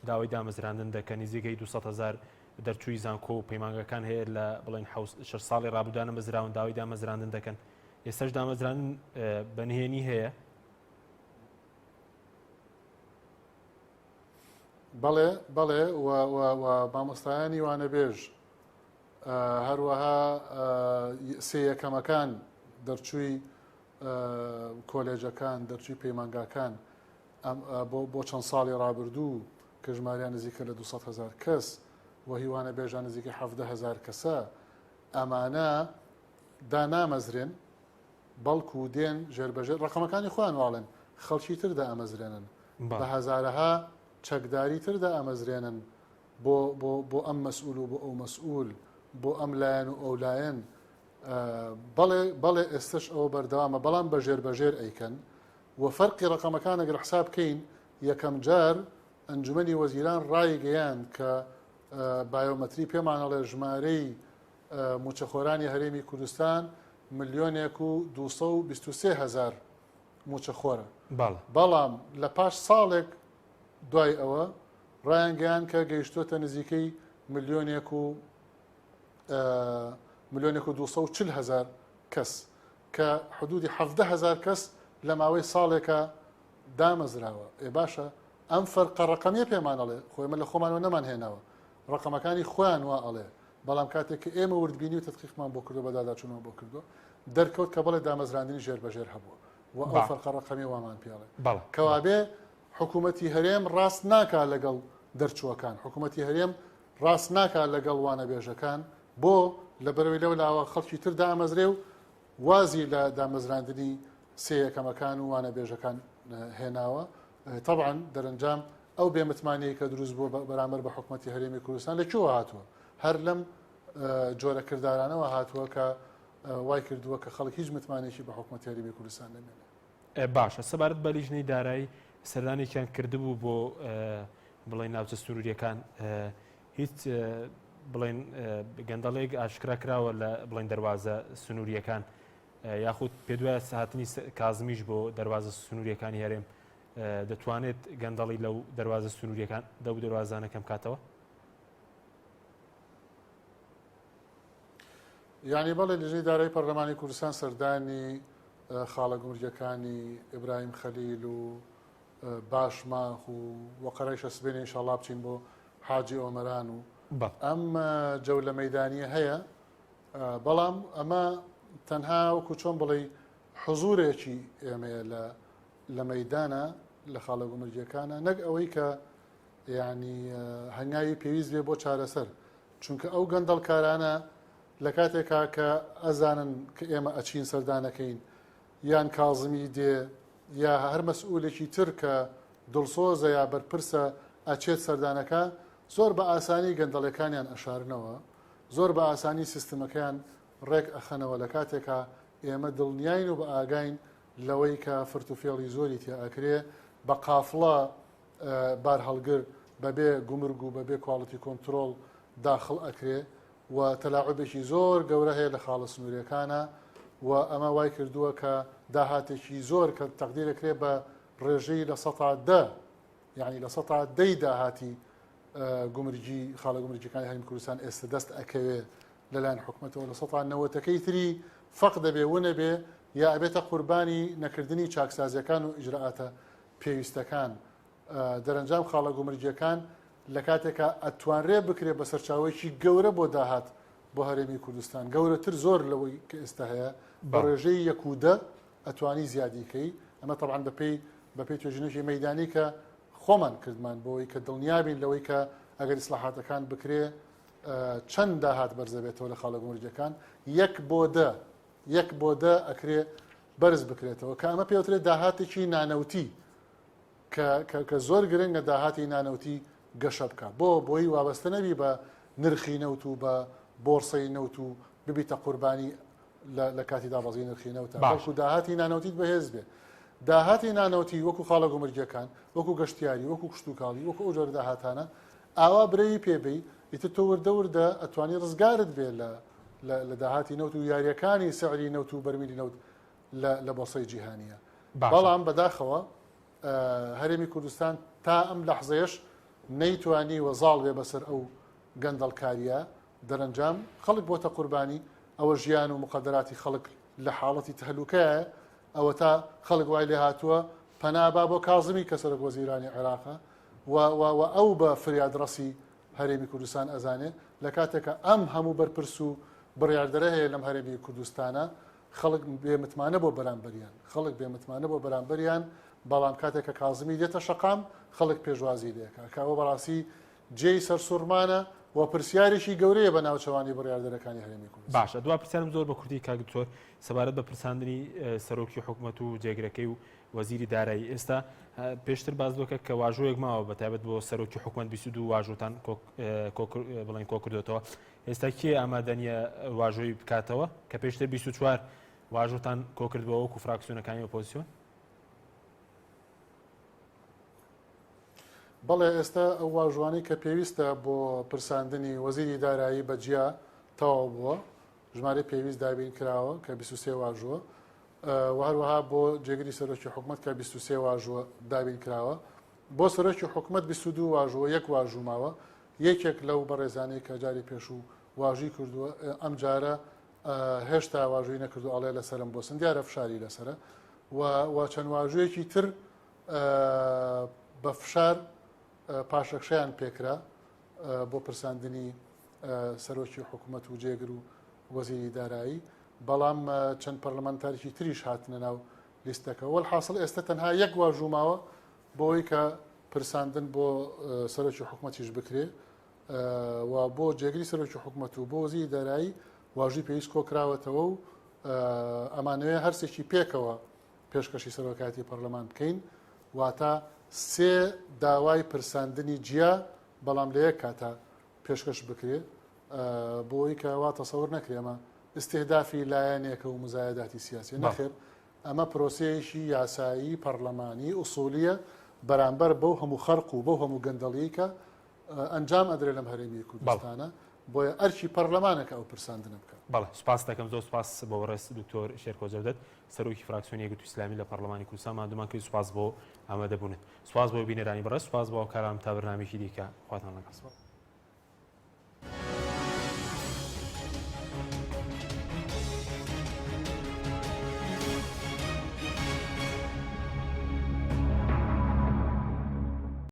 داوای دامەزراندن دەکەن نزیکەی 200,000 دەرچووی زانکۆ و پەیمانگەکان هەیە لە بڵێن 6 ساڵی ڕابردوانە مەزراون داوای دامەزراندن دەکەن ئێستاش دامەزراندن بەنهێنی هەیە بەڵێ مامۆستایانی وانە بێژ هەروەها سێ یەکەمەکان دەرچووی کۆلێجەکان دەرچووی پەیمانگاکان بۆ چەند ساڵی ڕابردوو کە ژماریان نزیکە لە 200,000 کەس و هیوانە بێژان نزیکە 17,000 کەسە ئەمانە دانامەزرێن بەڵکو و دێن ژێربەژێر ڕقەمەکانی خۆیان واڵێن خەڵکی تردا ئەمەزرێنن بە هەزارەها چەکداری تردا ئەمەزرێنن بۆ ئەم مەسئول و بۆ ئەو مەسئول بۆ ئەم لایەن و ئەو لایەن بەڵێ ئێستش ئەوە بەردەوامە بەڵام بەژێر بەژێر ئەیکەن و فەرقی ڕقەمەکان ئەگەر حساب بکەین یەکەم جار ئەنجومەنی وەزیران ڕایگەیان کە بایۆمەتری پێمانەڵێ ژمارەی موچەخۆرانی هەرێمی کوردستان 1,223,000 موچەخۆرە بەڵام لە پاش ساڵێک دوای ئەوە ڕایانگەیان کە گەیشتۆتە نزیکەی 1,240,000 کەس کە حدودی 17,000 کەس لە ماوەی ساڵێکە دامەزراوە باشە ئەم فەرقە ڕقەمیە پێمانەڵێ خۆیمە لە خۆمانەوە نەمان هێناوە ڕقەمەکانی خۆیان وا ئەڵێ بەڵام کاتێک کە ئێمە وردبینی و تەتقیقمان بۆ کردو بە داداچوونەوە بۆ کردو دەرکەوت کە بەڵێ دامەزراندنی ژێربەژێر هەبووە و ئەو فەرقە ڕقەمی وامان پێڵێ بەڵێ کەوابێ حکوومەتی هەرێم ڕاست ناکا لەگەڵ دەرچووەکان حکوومەتی هەرێم ڕاست ناکا لەگەڵ وانەبێژەکان بۆ لە بەرەوەی لەو لاوە خەڵکی تر دامەزرێ و وازی لە دامەزراندنی سێ یەکەمەکان و وانەبێژەکان هێناوە طبعا دەرەنجام ئەو بێمتمانەیە کە دروست بووە بەرامبەر بە حکوومەتی هەرێمی کوردستان لەکوێوە هاتووە هەر لەم جۆرە کردارانەوە هاتووە کە وای کردووە کە خەڵک هیچ متمانێکی بە حکوومەتی هەرێمی کوردستان نەمێنێت. باشە سەبارەت بە لیژنەی دارایی سەردانێکیان کردبوو بۆ بڵێن ناوچە سنووریەکان هیچ بڵێن گەندەڵێک ئاشکرا کراوە لە بڵێن دەواازە سنووریەکان یاخود پێ دوایە ساهاتنی کازمیش بۆ دەواازە سنووریەکانی هەرێم دەتوانێت گەندەڵی لەو دەواازە سنووریەکان دەو دەواازانەکەم کاتەوە؟ یعنی بەڵێ لیژنەی دارایی پەرلەمانی کوردستان سەردانی خاڵە گومرگەکانی ئیبراهیم خەلیل و باشماخ و وەقەرەی شەسبێنی ئینشاڵڵا بچین بۆ حاجی ئۆمەران و ئەم جەو لە مەیدانیە هەیە بەڵام ئەمە تەنها وەکو چۆن بڵێ حزورێکی ئێمەیە لە مەیدانە لە خاڵە گومرگەکانە نەک ئەوەی کە یعنی هەنگاوی پێویست بێ بۆ چارەسەر چونکە ئەو گەندەڵکارانە لە کاتێکا کە ئەزانن کە ئێمە ئەچین سەردانەکەین یان کازمی دێ یا هەر مەسئولێکی تر کە دڵسۆزە یا بەرپرسە ئەچێت سەردانەکە زۆر بە ئاسانی گەندەڵەکانیان ئەشارنەوە زۆر بە ئاسانی سیستمەکەیان ڕێک ئەخەنەوە لە کاتێکا ئێمە دڵنیاین و بە ئاگاین لەوەی کە فرتوفێڵی زۆری تێ ئەکرێ بە قافڵە بار هەڵگر بەبێ گومرگ و بەبێ کواڵەتی کۆنتترۆل داخڵ ئەکرێ و تەلاعوبێکی زۆر گەورە هەیە لە خاڵە سنووریەکانە و ئەمە وای کردووە کە داهاتێکی زۆر کە تەقدیرەکرێ بە ڕێژەی لە ١٠ یعنی لە ١٠ داهاتی گومرگی خاڵە گومرگیەکانی هەرێمی کوردستان ئێستا دەست ئەکەوێ لەلایەن حکوومەتەوە لە 90ەکەی تری فەق دەبێ ونەبێ یا ئەبێتە قوربانی نەکردنی چاکسازیەکان و ئیجرئاتە پێویستەکان دەرەنجام خاڵە گومرگیەکان لە کاتێکە ئەتوانرێ بکرێ بە سەرچاوەیەکی گەورە بۆ داهات بۆ هەرێمی کوردستان گەورەتر زۆر لەوەی کە ئێستا هەیە بە ڕێژەی 1 ئەتوانی زیادیکەی ئەمە طبعاً بەپێی توێژینەشی مەیدانی کە خۆمان کردمان بۆەوەی کە دڵنیابین لەوەی کە ئەگەر ئیسلاحاتەکان بکرێ چەند داهات بەرزەبێتەوە لە خاڵە گومرگیەکان 1 بۆ 10 ئەکرێ بەرز بکرێتەوە کە ئەمە پێوترێت داهاتێکی نانەوتی کە زۆر گرنگە داهاتی نانەوتی گەشە بکە بۆی وابەستە نەبی بە نرخی نەوت و بە بۆرسەی نەوت و ببیتە قوربانی لە کاتی دابەزی نرخی نەوتە بەڵکو داهاتی نانەوتیت بەهێز بێ داهاتی نانەوتی وەکو خاڵە گومرگیەکان وەکو گەشتیاری وەکو کشتتوکاڵی وەکو ئەو جۆرە داهاتانە ئاوا برەوی پێبی ئیتر تۆ وردە ئەتوانی ڕزگارت بێ لە داهاتی نەوت و یاریەکانی سعری نەوت و بەرمیلی نەوت لە بۆسەی جیهانیە بەڵام بەداخەوە هەرێمی کوردستان تا ئەم لەحزەیەش نەیتوانی وەزاڵ بێ بەسەر ئەو گەندەڵکاریە دەرەنجام خەڵک بۆتە قوربانی ئەوە ژیان و مقدراتی خەڵک لە حاڵەتی تەهلوکەیە ئەوە تا خەڵک وای لێ هاتووە پەنابا بۆ کازمی کە سەرۆک وەزیرانی عێراقە و ئەو بە فریادڕەسی هەرێمی کوردستان ئەزانێ لە کاتێکە ئەم هەموو بەرپرس و بڕیاردەرە هەیە لەم هەرێمی کوردستانە خەڵک بێمتمانە بۆ بەرامبەریان بەڵام کاتێکە کازمی دێتە شەقام خەڵک پێشوازی لێکە کەەوە بەڕاستی جێی سەرسوورمانە و پرسیارێکی گەورەیە بە ناوچەوانی بڕیاردەرەکانی هەرێمی کوردستان. باشە دوا پرسیارم زۆر بە کوردی کاگتۆر سەبارەت بە پرساندنی سەرۆکی حکوومەت و جێگرەکەی و وەزیری دارایی ئێستا پێشتر باز دۆکە کە واژۆیەک ماوە بەتابەت بۆ سەرۆکی حکوومەت 22 واژۆتان بڵێن کۆکردوێتەوە ئێستا کێ ئامادەنیە واژۆی بکاتەوە کە پێشتر 24 واژۆتان کۆکردبەوە وەکو فراکسیۆنەکانی ئۆپۆزیسیۆن؟ بەڵێ ئێستا ئەو واژوانەی کە پێویستە بۆ پرساندنی وەزیری دارایی بەجیا تەواو بووە ژمارە پێویست دابین کراوە کە 23 واژووە و هەروەها بۆ جێگری سەرۆکی حکوومەت کە 23 واژووە دابین کراوە بۆ سەرۆکی حکوومەت 22 واژووە 1 واژوو ماوە یەکێک لەو بەڕێزانەی کە جاری پێشوو واژووی کردووە ئەم جارە هێشتا واژووی نەکردو ئەڵێ لەسەرم بۆ سندیارە فشاری لەسرە و چەند واژوویەکی تر بە فشار پاشەکشیان پێکرا بۆ پرساندنی سەرۆکی حکوومەت و جێگر و وەزیری دارایی بەڵام چەند پەرلەمانتارێکی تریش هاتنە ناو لیستەکە حاصل ئێستا تەنها یەک واژووماوە بۆی کە پرساندن بۆ سەرۆکی حکوومەتیش بکرێ و بۆ جێگری سەرۆکی حکوومەت و بۆ وەزیری دارایی واژووی پێویست کۆکراوەتەوە و ئەمانەوەیە هەرسێکی پێکەوە پێشکەشی سەرۆکاتی پەرلەمان بکەین واتە سێ داوای پرساندنی جیا بەڵام لە یەک کاتە پێشکەش بکرێ بۆی کە وا تەسەور نەکرێمە استهدافی لایەنێکە و مزایداتی سیاسی نەخێر ئەمە پرۆسەیەکی یاسایی پەرلەمانی ئوسولیە بەرامبەر بەو هەموو خەرق و بەو هەموو گەندەڵی کە ئەنجام ئەدرێ لەم هەرێمی کوردستانە بۆیە ئەرکی پەرلەمانەکە ئەو پرساندنە بکە. بەڵێ سوپاس دەکەم زۆر سوپاس بۆ ڕێز دکتۆر شێرکۆ جەودەت سەرۆکی فراکسیۆنی یەکگرتووی ئیسلامی لە پەرلەمانی کوردستان مادومان کرد سوپاس بۆ ئامادەبوونت سوپاس بۆ بینەرانی بەڕێز سوپاس بۆ کارام تا بەرنامێکی دیکە خواتان لەگەڵ.